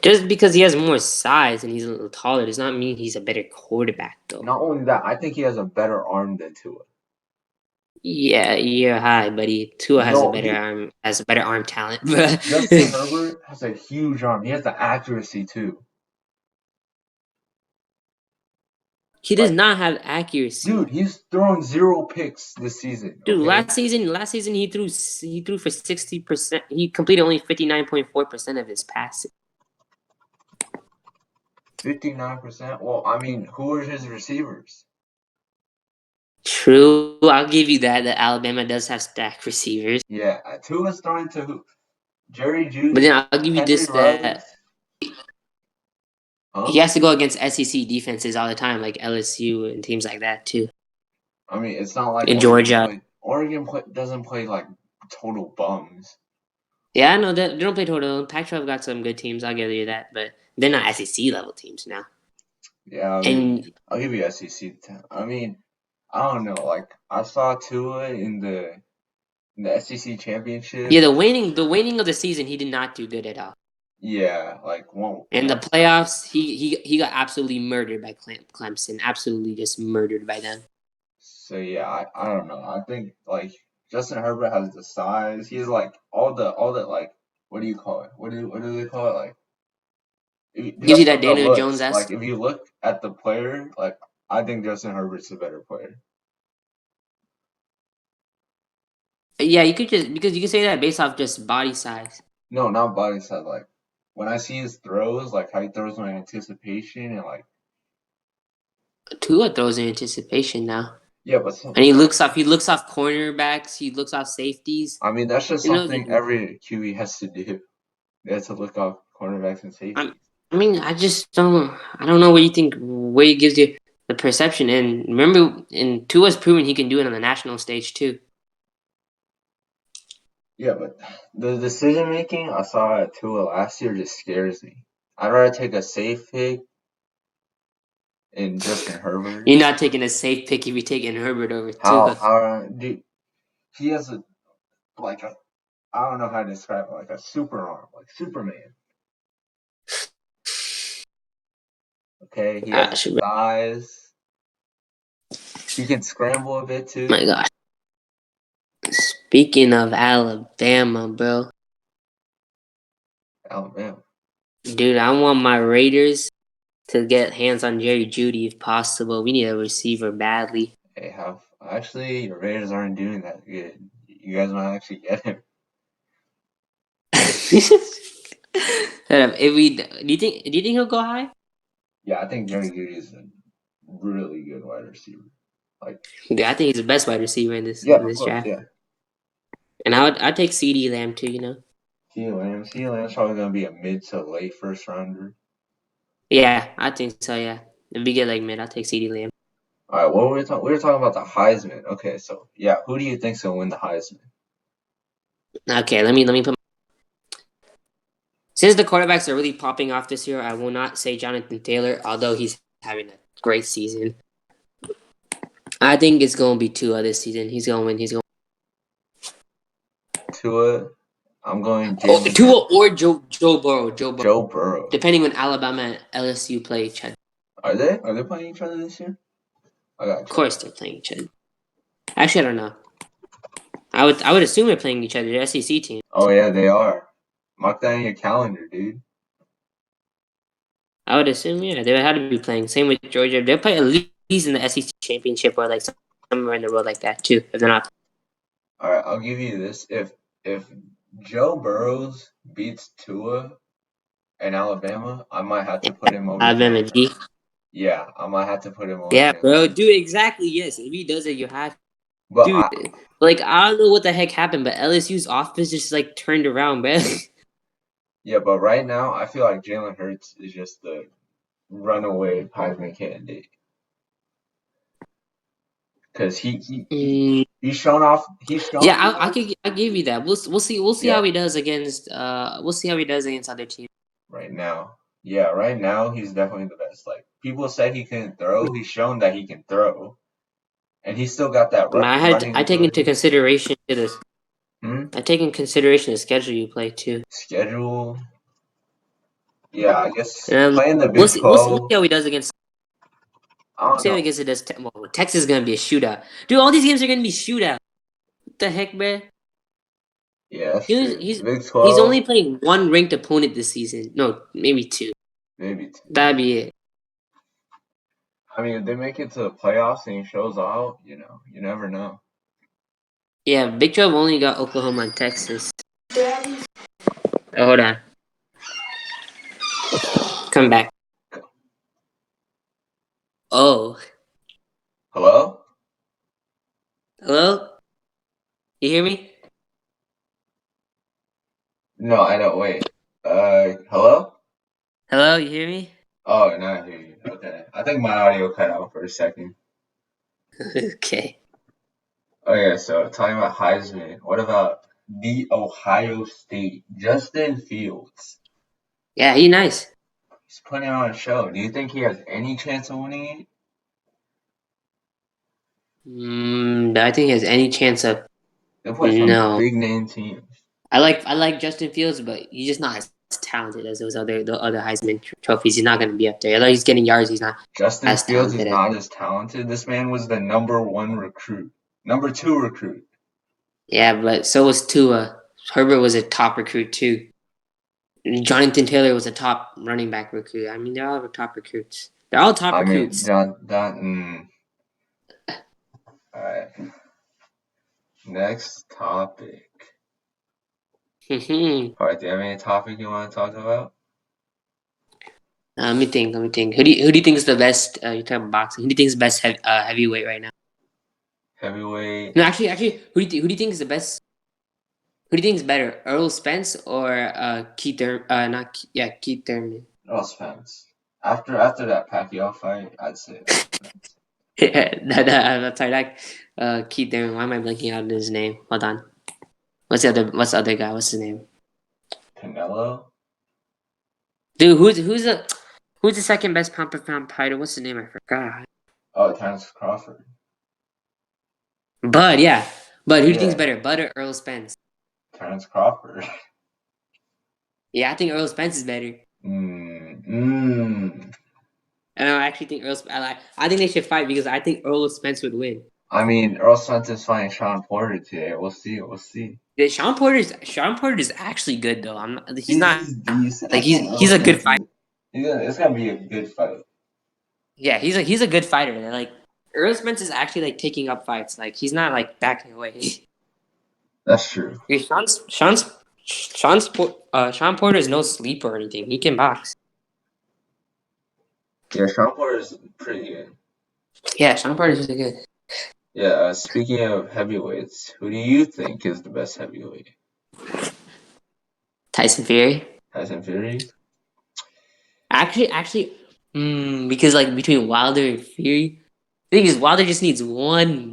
Speaker 2: just because he has more size and he's a little taller does not mean he's a better quarterback, though.
Speaker 1: Not only that, I think he has a better arm than Tua.
Speaker 2: Yeah, you're high, buddy. Tua has
Speaker 1: No, dude.
Speaker 2: a better arm talent.
Speaker 1: Justin Herbert has a huge arm. He has the accuracy too.
Speaker 2: He does
Speaker 1: Like,
Speaker 2: not have accuracy.
Speaker 1: dude, he's thrown 0 picks this season.
Speaker 2: Dude,
Speaker 1: Okay,
Speaker 2: last season he threw for 60%. He completed only 59.4% of his passes.
Speaker 1: 59%. Well, I mean, who are his receivers?
Speaker 2: True, I'll give you that. That Alabama does have stacked receivers,
Speaker 1: Yeah, Tua's throwing to who? Jerry
Speaker 2: but
Speaker 1: Judy,
Speaker 2: then I'll give you
Speaker 1: Henry
Speaker 2: this that
Speaker 1: Ruggs,
Speaker 2: he
Speaker 1: huh?
Speaker 2: has to go against SEC defenses all the time, like LSU and teams like that too.
Speaker 1: I mean, it's not like
Speaker 2: In Georgia,
Speaker 1: Doesn't play like total bums.
Speaker 2: yeah, I know that they don't play total. Pac-12 got some good teams. I'll give you that, but they're not SEC level teams now.
Speaker 1: Yeah,
Speaker 2: And
Speaker 1: I'll give you SEC. I mean, I don't know. Like I saw Tua in the SEC championship.
Speaker 2: yeah, the waning of the season, he did not do good at all.
Speaker 1: Yeah, like one
Speaker 2: In the
Speaker 1: one.
Speaker 2: playoffs, he got absolutely murdered by Clemson. Absolutely just murdered by them.
Speaker 1: So yeah, I don't know. I think like Justin Herbert has the size. He's like all the like what do you call it? What do they call it? Like
Speaker 2: Gives you
Speaker 1: just
Speaker 2: that
Speaker 1: from the
Speaker 2: Daniel Jones
Speaker 1: looks. Like
Speaker 2: esque.
Speaker 1: if you look at the player, like I think Justin Herbert's a better player.
Speaker 2: Yeah, you could just because you can say that based off just body size.
Speaker 1: No, not body size. Like when I see his throws, like how he throws with anticipation and like
Speaker 2: Tua throws in anticipation now,
Speaker 1: yeah, but some,
Speaker 2: and he looks off cornerbacks. He looks off safeties.
Speaker 1: I mean that's just
Speaker 2: You know,
Speaker 1: something every QE has to do. They have to look off cornerbacks and
Speaker 2: I,
Speaker 1: safeties.
Speaker 2: I mean, I just don't. I don't know what you think. What it gives you the perception. And remember, and Tua's proven he can do it on the national stage too.
Speaker 1: Yeah, but the decision making I saw at Tua last year just scares me. I'd rather take a safe pick in Justin Herbert.
Speaker 2: You're not taking a safe pick if you're taking Herbert over
Speaker 1: How
Speaker 2: Tua.
Speaker 1: dude, he has like a I don't know how to describe it, like a super arm, like Superman. Okay, he has the
Speaker 2: Gosh, bro.
Speaker 1: size. He can scramble a bit too.
Speaker 2: My gosh. Speaking of Alabama, bro.
Speaker 1: Alabama.
Speaker 2: Dude, I want my Raiders to get hands on Jerry Judy if possible. We need a receiver badly.
Speaker 1: Hey, have actually your Raiders aren't doing that good. You guys might actually get him.
Speaker 2: If we do you think he'll go high?
Speaker 1: Yeah, I think Jerry Judy is a really good wide receiver. Like,
Speaker 2: Dude, I think he's the best wide receiver in this
Speaker 1: yeah,
Speaker 2: in
Speaker 1: of
Speaker 2: this
Speaker 1: course,
Speaker 2: draft.
Speaker 1: yeah.
Speaker 2: And I'd take CD Lamb too, you know.
Speaker 1: CeeDee Lamb's probably gonna be a mid to late first rounder.
Speaker 2: Yeah, I think so, yeah. If we get like mid, I'll take CD Lamb.
Speaker 1: All right, what were we talking? We were talking about the Heisman. Okay, so yeah, who do you think's gonna win the Heisman?
Speaker 2: Okay, let me put. Since the quarterbacks are really popping off this year, I will not say Jonathan Taylor, although he's having a great season. I think it's gonna be Tua this season. He's gonna win. He's gonna.
Speaker 1: Tua. I'm going
Speaker 2: Oh,
Speaker 1: Jalen
Speaker 2: Tua
Speaker 1: Hurts.
Speaker 2: or Joe Burrow. Joe Burrow.
Speaker 1: Joe Burrow.
Speaker 2: Depending when Alabama and LSU play each other.
Speaker 1: Are they? Are they playing each other this year? I gotta
Speaker 2: Of
Speaker 1: check
Speaker 2: course,
Speaker 1: that.
Speaker 2: they're playing each other. Actually, I don't know. I would assume they're playing each other. They're SEC team.
Speaker 1: Oh yeah, they are. Mark that in your calendar, dude.
Speaker 2: I would assume, yeah, they would have to be playing. Same with Georgia. They'll play at least in the SEC championship or like somewhere in the world like that too. If they're not,
Speaker 1: All right, I'll give you this. If Joe Burrows beats Tua in Alabama, I might have to put him over
Speaker 2: Alabama
Speaker 1: Jalen
Speaker 2: G.
Speaker 1: Hurts. Yeah, I might have to put him over
Speaker 2: Yeah,
Speaker 1: Jalen
Speaker 2: bro.
Speaker 1: Hurts.
Speaker 2: Dude, exactly. Yes, if he does it, you have.
Speaker 1: But
Speaker 2: Dude, like I don't know what the heck happened, but LSU's offense just like turned around, man.
Speaker 1: yeah, but right now I feel like Jalen Hurts is just the runaway Heisman candidate because
Speaker 2: Mm,
Speaker 1: he's shown
Speaker 2: yeah,
Speaker 1: he
Speaker 2: I give you that. We'll see
Speaker 1: yeah
Speaker 2: how he does against we'll see how he does against other teams.
Speaker 1: right now. Yeah, right now he's definitely the best. Like people said he couldn't throw, he's shown that he can throw, and he's still got that
Speaker 2: But
Speaker 1: running
Speaker 2: I take into
Speaker 1: ability.
Speaker 2: consideration this.
Speaker 1: Hmm?
Speaker 2: I take in consideration the schedule you play too.
Speaker 1: Schedule. Yeah, I guess
Speaker 2: And
Speaker 1: playing the
Speaker 2: we'll
Speaker 1: Big
Speaker 2: see. We'll
Speaker 1: 12.
Speaker 2: see how he does against.
Speaker 1: I
Speaker 2: We'll
Speaker 1: don't
Speaker 2: see how he
Speaker 1: know.
Speaker 2: gets it. Well, Texas is gonna be a shootout, dude. All these games are gonna be shootout. What the heck, man?
Speaker 1: Yeah, that's
Speaker 2: He was,
Speaker 1: true.
Speaker 2: he's
Speaker 1: Big
Speaker 2: he's
Speaker 1: 12,
Speaker 2: only playing one ranked opponent this season. No, maybe two.
Speaker 1: maybe two.
Speaker 2: That'd be it.
Speaker 1: I mean, if they make it to the playoffs and he shows out, you never know.
Speaker 2: Yeah, Big 12 only got Oklahoma and Texas. Oh, hold on. Come back. Oh,
Speaker 1: Hello?
Speaker 2: hello? You hear me?
Speaker 1: No, I don't. Wait. Hello?
Speaker 2: Hello, you hear me?
Speaker 1: Oh, now I hear you. Okay. I think my audio cut out for a second.
Speaker 2: Okay.
Speaker 1: Okay, so talking about Heisman, what about the Ohio State? Justin Fields.
Speaker 2: Yeah, he nice.
Speaker 1: He's putting on a show. Do you think he has any chance of winning it?
Speaker 2: I think he has any chance of
Speaker 1: They play some
Speaker 2: no.
Speaker 1: big name teams.
Speaker 2: I like Justin Fields, but he's just not as talented as the other Heisman trophies. He's not going to be up there. Although he's getting yards, he's not
Speaker 1: Justin
Speaker 2: as
Speaker 1: Fields is
Speaker 2: talented as.
Speaker 1: not as talented. This man was the number one recruit, number two recruit.
Speaker 2: Yeah, but so was Tua. Herbert was a top recruit too. Jonathan Taylor was a top running back recruit. I mean, they're all top recruits. They're all top
Speaker 1: I mean,
Speaker 2: recruits.
Speaker 1: John, that. All right. Next topic. All right. Do you have any topic you want to talk about?
Speaker 2: Let me think. Let me think. Who do you think is the best? You talk about boxing. Who do you think is the best heavyweight right now?
Speaker 1: Heavyweight.
Speaker 2: No, actually, who do you think is the best? Who do you think is better, Earl Spence or Keith Thurman? Not Ke- yeah, Keith Thurman.
Speaker 1: Earl Spence. After that Pacquiao fight, I'd say Earl Spence.
Speaker 2: That's like Keith Thurman. Why am I blanking out on his name? Hold on. What's the other guy? What's his name?
Speaker 1: Canelo.
Speaker 2: Dude, who's the Who's the second best pound for pound fighter? What's his name? I forgot.
Speaker 1: Oh, Terrence Crawford.
Speaker 2: Bud, yeah. Bud, who do you think's
Speaker 1: Yeah,
Speaker 2: better, Bud or Earl Spence?
Speaker 1: Terrence Crawford.
Speaker 2: Yeah, I think Earl Spence is better.
Speaker 1: Mm.
Speaker 2: And I actually think I think they should fight because I think Earl Spence would win.
Speaker 1: I mean, Earl Spence is fighting Sean Porter today. We'll see. We'll see.
Speaker 2: Yeah, Sean Porter is actually good though. I'm not. He's not
Speaker 1: He's decent. I
Speaker 2: like
Speaker 1: think Earl
Speaker 2: he's a good
Speaker 1: Spence
Speaker 2: fighter.
Speaker 1: is. It's gonna be a good fight.
Speaker 2: Yeah, he's a good fighter. Like Earl Spence is actually like taking up fights. Like he's not like backing away.
Speaker 1: That's true.
Speaker 2: Yeah, Sean Porter is no sleeper or anything. He can box.
Speaker 1: Yeah, Sean Porter is pretty good.
Speaker 2: Yeah, Sean Porter is really good.
Speaker 1: Yeah. Speaking of heavyweights, who do you think is the best heavyweight?
Speaker 2: Tyson Fury.
Speaker 1: Tyson Fury.
Speaker 2: Actually, because like between Wilder and Fury, the thing is Wilder just needs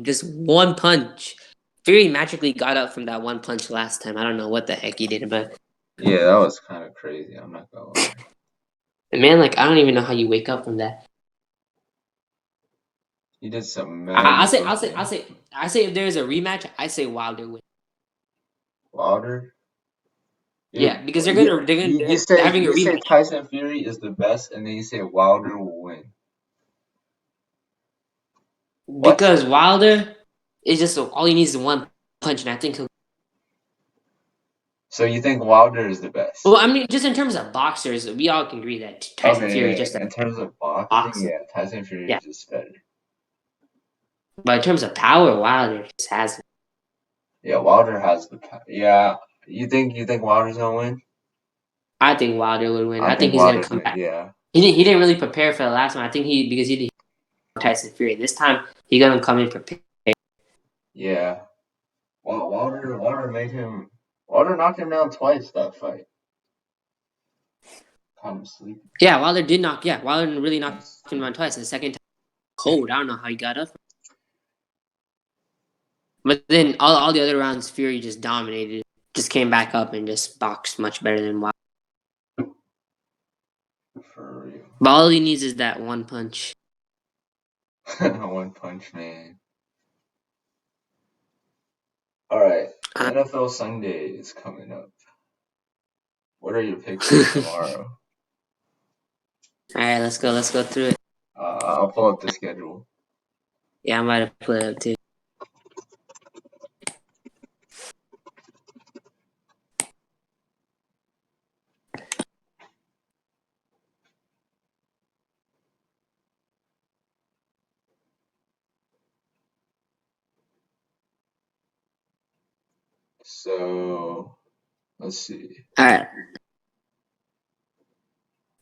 Speaker 2: just one punch. Fury magically got up from that one punch last time. I don't know what the heck he did, but
Speaker 1: Yeah, that was kind of crazy. I'm not gonna lie.
Speaker 2: man, like I don't even know how you wake up from that.
Speaker 1: He did some magical thing.
Speaker 2: I say if there's a rematch, I say Wilder wins.
Speaker 1: Wilder.
Speaker 2: Yeah, because
Speaker 1: You
Speaker 2: they're
Speaker 1: say
Speaker 2: having a rematch
Speaker 1: Tyson Fury is the best, and then you say Wilder will win. What?
Speaker 2: because Wilder is just all he needs is one punch, and I think he'll.
Speaker 1: So you think Wilder is the best?
Speaker 2: Well, I mean, just in terms of boxers, we all can agree that Tyson Fury is
Speaker 1: Okay,
Speaker 2: just a
Speaker 1: in terms of boxing,
Speaker 2: boxer.
Speaker 1: yeah, Tyson Fury
Speaker 2: Yeah,
Speaker 1: is just better.
Speaker 2: but in terms of power, Wilder just has it.
Speaker 1: Yeah, Wilder has the yeah. You think Wilder's gonna win?
Speaker 2: I think Wilder would win.
Speaker 1: I
Speaker 2: I think
Speaker 1: think
Speaker 2: he's gonna
Speaker 1: Wilder's
Speaker 2: come
Speaker 1: gonna
Speaker 2: back.
Speaker 1: yeah.
Speaker 2: He didn't really prepare for the last one. I think because he did Tyson Fury. This time he gonna come in prepared.
Speaker 1: Yeah. Well, Wilder knocked him down twice that fight. Kind of sleepy.
Speaker 2: Yeah, Wilder really knocked
Speaker 1: That's
Speaker 2: him
Speaker 1: true.
Speaker 2: down twice. And the second time, cold. I don't know how he got up. But then all the other rounds, Fury just dominated. Just came back up and just boxed much better than Wilder.
Speaker 1: For real.
Speaker 2: But all he needs is that one punch.
Speaker 1: One Punch Man. All right,
Speaker 2: Uh,
Speaker 1: NFL Sunday is coming up. What are your picks for tomorrow?
Speaker 2: All right, let's go. Let's go through it.
Speaker 1: I'll pull up the schedule.
Speaker 2: Yeah, I'm about to put it up too.
Speaker 1: So let's see.
Speaker 2: All right,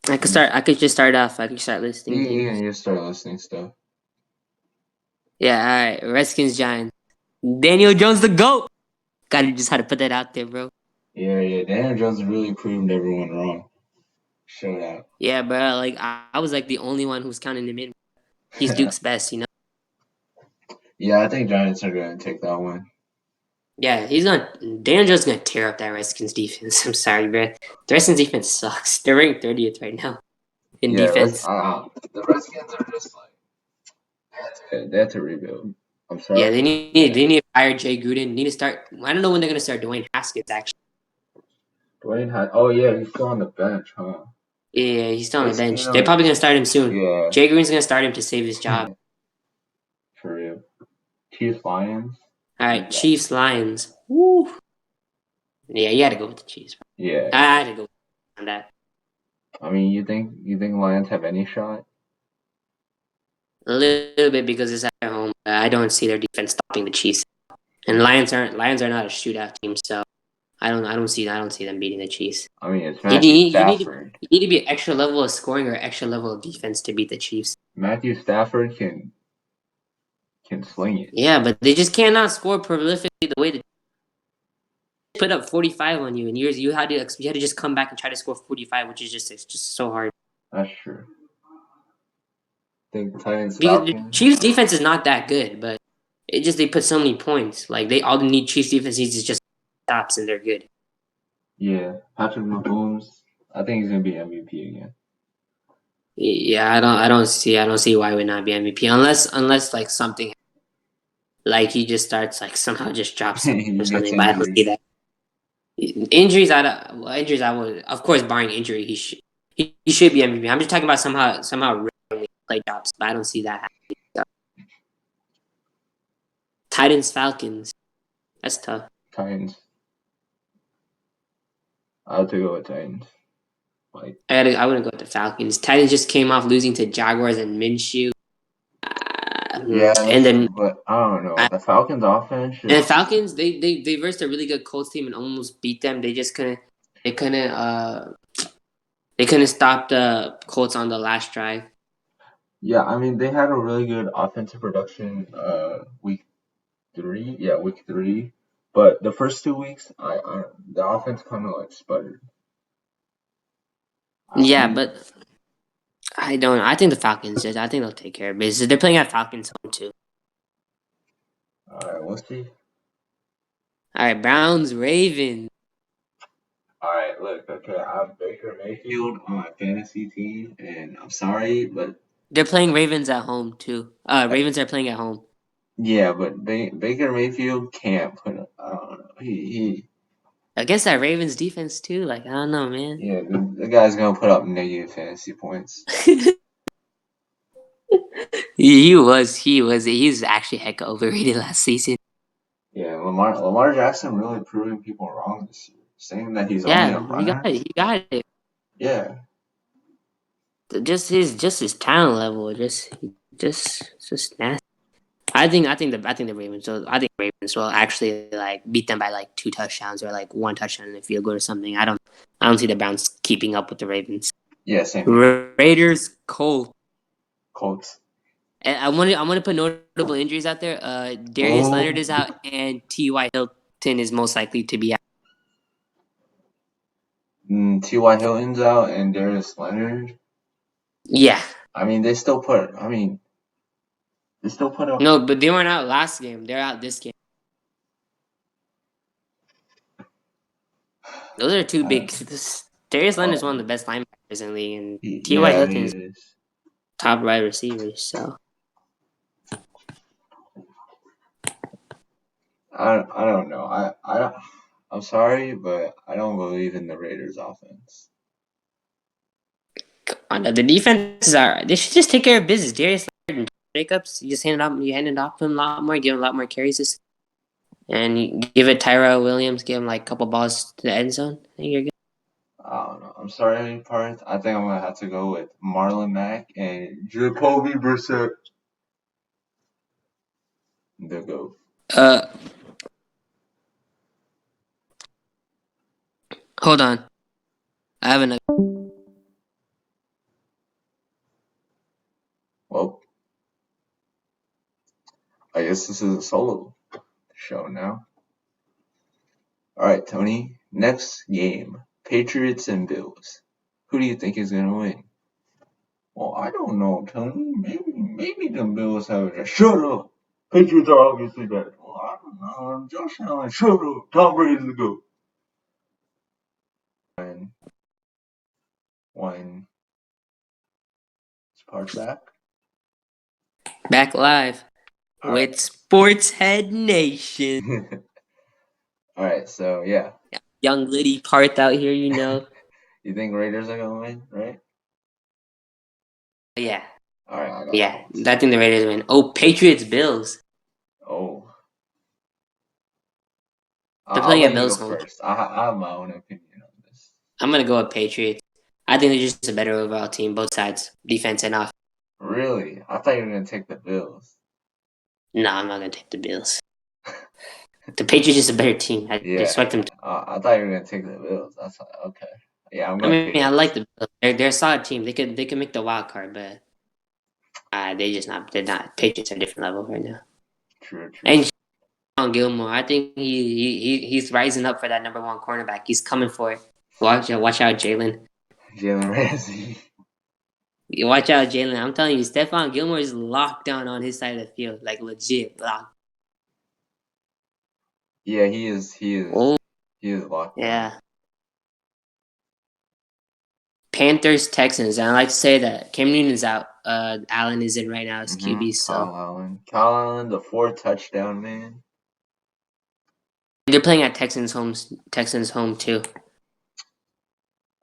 Speaker 2: I could start. I could just start off. I can start listing
Speaker 1: You
Speaker 2: games.
Speaker 1: can just start listening stuff.
Speaker 2: Yeah, all right. Redskins, Giants. Daniel Jones, the GOAT. Gotta just had to put that out there, bro.
Speaker 1: Yeah. Daniel Jones really proved everyone wrong. Showed out.
Speaker 2: Yeah, bro. Like I was like the only one who's counting him in. He's Duke's best, you know.
Speaker 1: Yeah, I think Giants are going to take that one.
Speaker 2: Yeah, Daniel Jones gonna tear up that Redskins defense. I'm sorry, bro. The Redskins defense sucks. They're ranked 30th right now in
Speaker 1: Yeah,
Speaker 2: defense.
Speaker 1: the Redskins are just like they have to rebuild. I'm
Speaker 2: Yeah,
Speaker 1: sorry.
Speaker 2: they need to fire Jay Gruden. Need to start. I don't know when they're gonna start Dwayne Haskins. Actually,
Speaker 1: Oh yeah, he's still on the bench, huh?
Speaker 2: yeah, he's still on
Speaker 1: Hey,
Speaker 2: the
Speaker 1: speaking
Speaker 2: bench. They're
Speaker 1: of
Speaker 2: probably gonna start him soon.
Speaker 1: yeah,
Speaker 2: Jay Gruden's gonna start him to save his job.
Speaker 1: for real. Chiefs Lions.
Speaker 2: All
Speaker 1: Who's
Speaker 2: right,
Speaker 1: that?
Speaker 2: Chiefs Lions. Woo. Yeah, you got to go with the Chiefs.
Speaker 1: Yeah.
Speaker 2: I had to go on that.
Speaker 1: I mean, you think Lions have any shot?
Speaker 2: A little bit because it's at home. I don't see their defense stopping the Chiefs. And Lions are not a shootout team, so I don't see them beating the Chiefs.
Speaker 1: I mean, it's Matthew Stafford.
Speaker 2: You need to be an extra level of scoring or extra level of defense to beat the Chiefs.
Speaker 1: Matthew Stafford can sling it.
Speaker 2: Yeah, but they just cannot score prolifically the way they put up 45 on you. And you had to just come back and try to score 45, which is just so hard.
Speaker 1: That's true. Think Titans
Speaker 2: Because the
Speaker 1: Falcons.
Speaker 2: Chiefs defense is not that good, but they put so many points. Like they all need Chiefs defense needs is just stops and they're good.
Speaker 1: Yeah, Patrick Mahomes. I think he's gonna be MVP again.
Speaker 2: Yeah, I don't see why he would not be MVP unless like something like he just starts like somehow just drops out
Speaker 1: He
Speaker 2: or
Speaker 1: gets
Speaker 2: something. But I don't
Speaker 1: injured.
Speaker 2: see that. Injuries, injuries, I would, of course, barring injury, he should be MVP. I'm just talking about somehow randomly play drops, but I don't see that happening. So, Titans Falcons, that's tough.
Speaker 1: Titans. I have to go with Titans. Like,
Speaker 2: I wouldn't go with the Falcons. Titans just came off losing to Jaguars and Minshew,
Speaker 1: yeah,
Speaker 2: and
Speaker 1: that's
Speaker 2: then
Speaker 1: true, but I don't know.
Speaker 2: uh,
Speaker 1: The Falcons offense
Speaker 2: and the
Speaker 1: just
Speaker 2: Falcons they versed a really good Colts team and almost beat them. They couldn't they couldn't stop the Colts on the last drive.
Speaker 1: yeah, I mean they had a really good offensive production week 3. Yeah, week 3. But the first 2 weeks I the offense kind of like sputtered. I
Speaker 2: Yeah,
Speaker 1: mean,
Speaker 2: but I don't. I think the Falcons. I think they'll take care of business. They're playing at Falcons home too.
Speaker 1: all right, we'll see.
Speaker 2: All right, Browns Ravens.
Speaker 1: All right, look, okay, I have Baker Mayfield on my fantasy team, and I'm sorry, but
Speaker 2: They're playing Ravens at home too. Ravens are playing at home.
Speaker 1: yeah, but Baker Mayfield can't put up. I don't know.
Speaker 2: Against that Ravens defense too. Like I don't know, man.
Speaker 1: Yeah, the guy's gonna put up negative fantasy points.
Speaker 2: He's actually heck overrated last season.
Speaker 1: Yeah, Lamar Jackson really proving people wrong this year, saying that he's only a
Speaker 2: Yeah, he got
Speaker 1: runner.
Speaker 2: it. He got it.
Speaker 1: Yeah,
Speaker 2: Just his talent level. Just nasty. I think the Ravens. So I think Ravens will actually like beat them by like 2 touchdowns or like 1 touchdown in the field goal or something. I don't see the Browns keeping up with the Ravens.
Speaker 1: yeah, same here.
Speaker 2: Raiders Colts.
Speaker 1: Colts.
Speaker 2: And I want to put notable injuries out there. Darius Leonard
Speaker 1: Oh,
Speaker 2: is out, and T.Y. Hilton is most likely to be out.
Speaker 1: T.Y. Hilton's out and Darius Leonard.
Speaker 2: Yeah,
Speaker 1: I mean, they still put. I mean, they still put up.
Speaker 2: no, but they weren't out last game. They're out this game. Those are two
Speaker 1: Uh,
Speaker 2: big. Darius Leonard is one of the
Speaker 1: oh,
Speaker 2: best linebackers in the league, and T.Y.
Speaker 1: yeah,
Speaker 2: Hilton
Speaker 1: he
Speaker 2: is
Speaker 1: is.
Speaker 2: top wide receiver. So
Speaker 1: I don't know. I don't. I'm sorry, but I don't believe in the Raiders offense.
Speaker 2: the defenses are. They should just take care of business. Darius Leonard and Jacobs. You hand it off to him a lot more. Give him a lot more carries. And you give it Tyrell Williams. Give him like a couple balls to the end zone. I think you're good.
Speaker 1: I don't know. I'm sorry, Parth. I think I'm gonna have to go with Marlon Mack and Jacoby Brissett. The GOAT.
Speaker 2: Uh, hold on. I have another.
Speaker 1: Well, I guess this is a solo show now. All right, Tony. Next game: Patriots and Bills. Who do you think is gonna win? Well, I don't know, Tony. Maybe the Bills have it. Shut up. Patriots are obviously better. Well, I don't know. Josh Allen, shut up. Tom Brady's the GOAT. And when Sparks back.
Speaker 2: Back live
Speaker 1: All right.
Speaker 2: with Sports Head Nation.
Speaker 1: All right. So yeah,
Speaker 2: Young Liddy Parth out here,
Speaker 1: you think Raiders are gonna win, right?
Speaker 2: Yeah,
Speaker 1: All right, I got
Speaker 2: yeah.
Speaker 1: Colts.
Speaker 2: I think the Raiders win. Oh, Patriots Bills.
Speaker 1: Oh,
Speaker 2: They're
Speaker 1: I'll
Speaker 2: playing
Speaker 1: let
Speaker 2: at
Speaker 1: you go
Speaker 2: Bills home.
Speaker 1: first. I have my own opinion on this.
Speaker 2: I'm gonna go with Patriots. I think they're just a better overall team, both sides, defense and off.
Speaker 1: Really? I thought you were gonna take the Bills.
Speaker 2: No, I'm not gonna take the Bills. The Patriots is a better team. I
Speaker 1: Yeah,
Speaker 2: expect them
Speaker 1: yeah.
Speaker 2: to.
Speaker 1: I thought you were gonna take the Bills. That's okay. Yeah, I'm
Speaker 2: I
Speaker 1: going
Speaker 2: mean, I like
Speaker 1: Patriots.
Speaker 2: the Bills. They're a solid team. They could make the wild card, but they just not. They're not. Patriots are a different level right now.
Speaker 1: True, true.
Speaker 2: And Sean Gilmore, I think he's rising up for that number one cornerback. He's coming for it. Watch out, Jalen.
Speaker 1: Jalen Ramsey.
Speaker 2: Watch out, Jalen. I'm telling you, Stephon Gilmore is locked down on his side of the field, like legit locked.
Speaker 1: Yeah, he is. He is.
Speaker 2: Oh
Speaker 1: He is locked down.
Speaker 2: yeah, Panthers, Texans. And I like to say that Cam Newton is out. Allen is in right now as QB. So
Speaker 1: Kyle Allen. Kyle Allen, the 4 touchdown man.
Speaker 2: they're playing at Texans home too.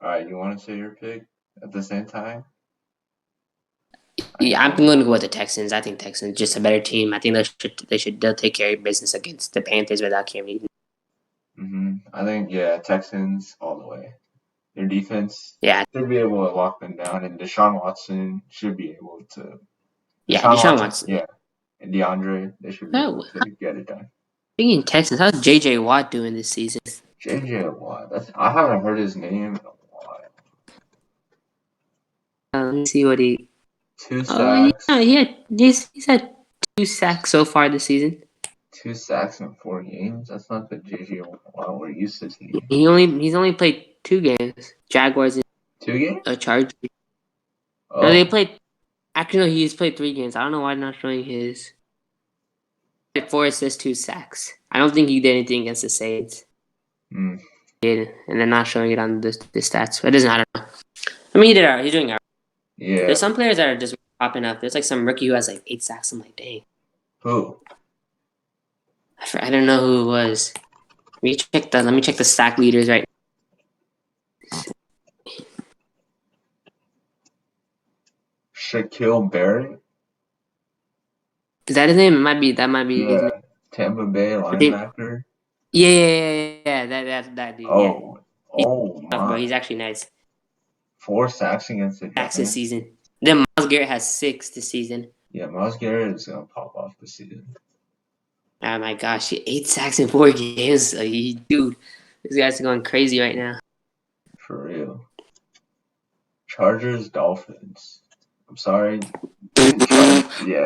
Speaker 1: All right, you want to say your pick at the same time?
Speaker 2: Yeah, I'm going to go with the Texans. I think Texans just a better team. I think they'll take care of business against the Panthers without Cam Newton.
Speaker 1: I think Texans all the way. Their defense
Speaker 2: Yeah,
Speaker 1: should be able to lock them down, and Deshaun Watson should be able to.
Speaker 2: yeah,
Speaker 1: Deshaun
Speaker 2: Deshaun
Speaker 1: Watson,
Speaker 2: Watson.
Speaker 1: yeah, and DeAndre, they should be able
Speaker 2: Oh,
Speaker 1: to get it done.
Speaker 2: speaking of Texans, how's J.J. Watt doing this season?
Speaker 1: JJ Watt, I haven't heard his name in a while.
Speaker 2: Let me see what he.
Speaker 1: 2
Speaker 2: Oh,
Speaker 1: sacks,
Speaker 2: he's had 2 sacks so far this season.
Speaker 1: 2 sacks in 4 games. That's not the JJ Watt we're used to seeing.
Speaker 2: He's only played 2 games. Jaguars and
Speaker 1: 2 games?
Speaker 2: Chargers. No, they
Speaker 1: Oh,
Speaker 2: played. Actually, no, he's played 3 games. I don't know why I'm not showing his. 4 assists, 2 sacks. I don't think he did anything against the Saints.
Speaker 1: hmm.
Speaker 2: And they're not showing it on the stats. It doesn't. I don't know. I mean, he did alright. He's doing alright.
Speaker 1: Yeah.
Speaker 2: There's some players that are just popping up. There's like some rookie who has like 8 sacks. I'm like, dang.
Speaker 1: Who?
Speaker 2: I don't know who it was. Let me check the sack leaders right.
Speaker 1: Shaquille Barrett?
Speaker 2: Is that his name? That might be his
Speaker 1: Yeah.
Speaker 2: name.
Speaker 1: Tampa Bay linebacker?
Speaker 2: Yeah. That dude. Yeah.
Speaker 1: Oh
Speaker 2: Bro,
Speaker 1: my.
Speaker 2: he's actually nice.
Speaker 1: 4 sacks against the
Speaker 2: Sacks this
Speaker 1: Giants?
Speaker 2: season. Then Myles Garrett has 6 this season.
Speaker 1: Yeah, Myles Garrett is going to pop off this season.
Speaker 2: Oh my gosh, 8 sacks in 4 games. Dude, this guy's going crazy right now.
Speaker 1: For real. Chargers, Dolphins. I'm sorry. Yeah.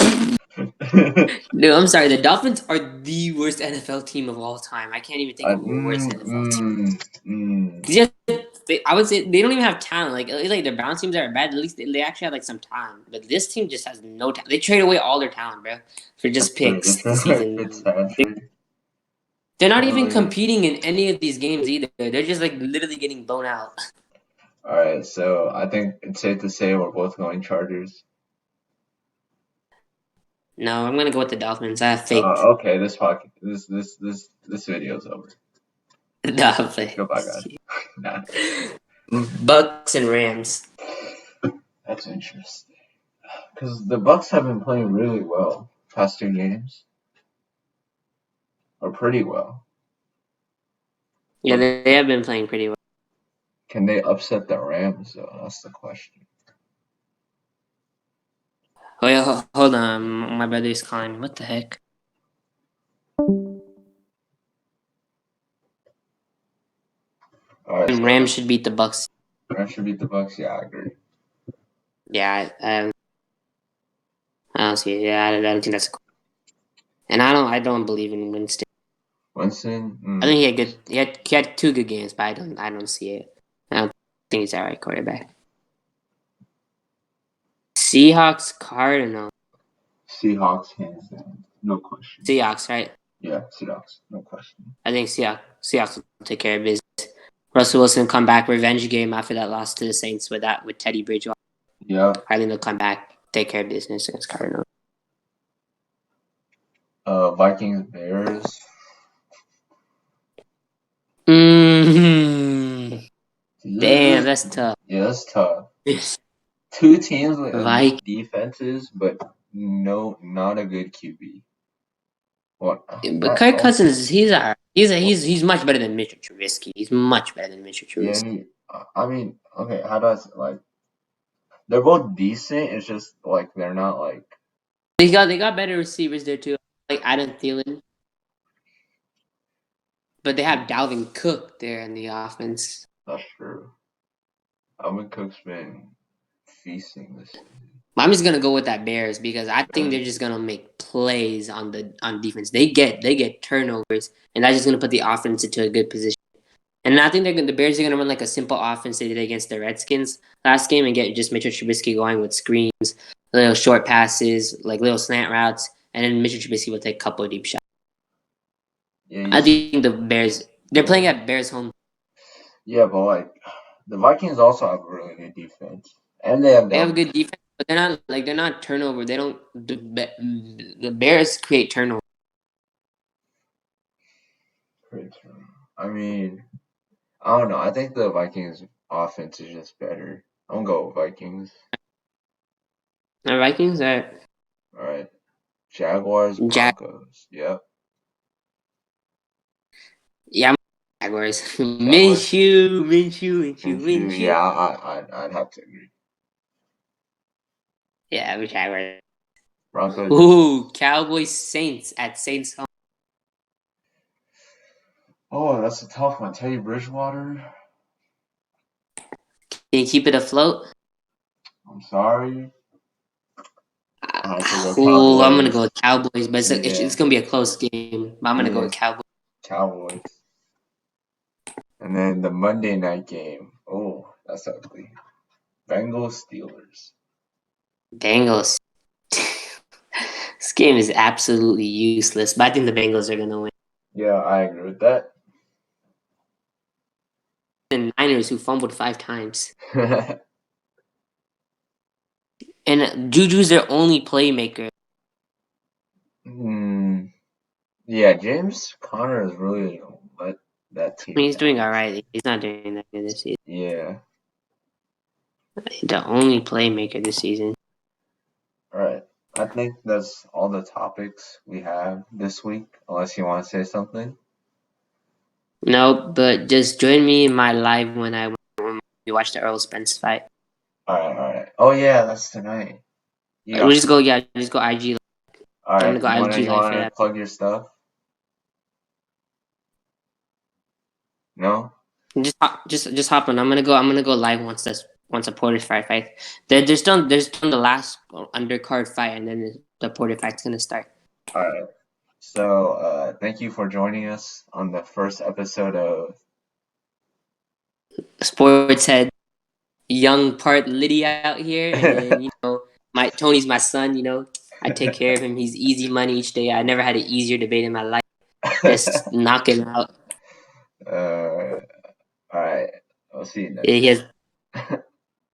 Speaker 2: No, I'm sorry. The Dolphins are the worst NFL team of all time. I can't even think of a worse NFL team. I would say they don't even have talent. Like the Browns teams that are bad. At least they actually have like some talent. But this team just has no talent. They trade away all their talent, bro, for just picks this season. They're not even competing in any of these games either. They're just like literally getting blown out.
Speaker 1: All right, so I think it's safe to say we're both going Chargers.
Speaker 2: No, I'm gonna go with the Dolphins. I have faith.
Speaker 1: Okay, this video's over.
Speaker 2: Dolphins.
Speaker 1: Goodbye, guys. Nah.
Speaker 2: Bucks and Rams.
Speaker 1: That's interesting. Because the Bucks have been playing really well past 2 games. Or pretty well.
Speaker 2: Yeah, they have been playing pretty well.
Speaker 1: Can they upset the Rams, though? That's the question.
Speaker 2: Wait, hold on. My brother's calling. What the heck?
Speaker 1: All right,
Speaker 2: Rams should beat the Bucks.
Speaker 1: Rams should beat the Bucks. Yeah, I agree.
Speaker 2: Yeah, I don't see it. Yeah, I don't think that's. And I don't believe in Winston.
Speaker 1: Winston.
Speaker 2: I think he had good. He had 2 good games, but I don't see it. I don't think he's alright quarterback. Seahawks, Cardinals.
Speaker 1: Seahawks, hands down, no question.
Speaker 2: Seahawks, right?
Speaker 1: Yeah, Seahawks, no question.
Speaker 2: I think Seahawks will take care of business. Russell Wilson come back, revenge game after that loss to the Saints with Teddy Bridgewater.
Speaker 1: Yeah.
Speaker 2: I think they'll come back, take care of business against Cardinals.
Speaker 1: Vikings, Bears.
Speaker 2: Damn, that's tough.
Speaker 1: Yeah, that's tough. 2 teams with elite defenses, but not a good QB. What?
Speaker 2: But Kirk Cousins, he's much better than Mitchell Trubisky. He's much better than Mitchell Trubisky.
Speaker 1: Yeah, I mean, okay, how do I say, like? They're both decent. It's just like they're not like.
Speaker 2: They got better receivers there too, like Adam Thielen. But they have Dalvin Cook there in the offense.
Speaker 1: That's true. Dalvin Cook's been feasting this season.
Speaker 2: I'm just gonna go with that Bears because I think they're just gonna make plays on defense. They get turnovers, and that's just gonna put the offense into a good position. And I think the Bears are gonna run like a simple offense they did against the Redskins last game and get just Mitchell Trubisky going with screens, little short passes, like little slant routes, and then Mitchell Trubisky will take a couple of deep shots. Yeah, I think the Bears. They're playing at Bears home.
Speaker 1: Yeah, but like The Vikings also have a really good defense, and they have
Speaker 2: They have
Speaker 1: Delvin.
Speaker 2: good defense, but they're not turnover. They don't. The Bears create turnover.
Speaker 1: I mean, I don't know. I think the Vikings offense is just better. I'm gonna go with Vikings.
Speaker 2: The Vikings are
Speaker 1: All right. Jaguars,
Speaker 2: Jack.
Speaker 1: Broncos. Yep.
Speaker 2: Yeah, I'm Jaguars.
Speaker 1: Jaguars.
Speaker 2: Minshew.
Speaker 1: Yeah, I'd have to agree.
Speaker 2: Yeah, I'm Jaguars.
Speaker 1: Broncos.
Speaker 2: Ooh, Cowboys Saints at Saints home.
Speaker 1: Oh, that's a tough one. Teddy Bridgewater.
Speaker 2: Can you keep it afloat?
Speaker 1: I'm sorry. I have to go
Speaker 2: Oh, I'm gonna
Speaker 1: Cowboys.
Speaker 2: go with Cowboys, but
Speaker 1: Yeah,
Speaker 2: it's gonna be a close game. But I'm gonna go
Speaker 1: yeah,
Speaker 2: with Cowboys.
Speaker 1: Cowboys. And then the Monday night game. Oh, that's ugly. Bengals, Steelers.
Speaker 2: Bengals. This game is absolutely useless, but I think the Bengals are gonna win.
Speaker 1: Yeah, I agree with that.
Speaker 2: The Niners, who fumbled 5 times, and Juju's their only playmaker.
Speaker 1: Hmm. Yeah, James Conner has really let that
Speaker 2: I mean,
Speaker 1: team
Speaker 2: he's doing
Speaker 1: down
Speaker 2: all
Speaker 1: this
Speaker 2: right. He's not doing that good this season.
Speaker 1: year.
Speaker 2: The only playmaker this season.
Speaker 1: Yeah. All right. I think that's all the topics we have this week, unless you want to say something.
Speaker 2: No, but just join me in my live when we watch the Earl Spence fight.
Speaker 1: All right, all right. Oh yeah, that's tonight.
Speaker 2: We
Speaker 1: Yeah.
Speaker 2: just go, yeah, just go IG.
Speaker 1: All
Speaker 2: I'm gonna
Speaker 1: right.
Speaker 2: go IG
Speaker 1: You
Speaker 2: live for
Speaker 1: wanna
Speaker 2: that.
Speaker 1: plug your stuff? No.
Speaker 2: Just hop on. I'm gonna go live once a Porter fight. There's done the last undercard fight, and then the Porter fight's gonna start.
Speaker 1: All right. So, thank you for joining us on the first episode of.
Speaker 2: Sports head, young part Liddy out here, and then my Tony's my son. I take care of him. He's easy money each day. I never had an easier debate in my life. Just knock him out.
Speaker 1: All right. I'll see you next
Speaker 2: He
Speaker 1: time.
Speaker 2: has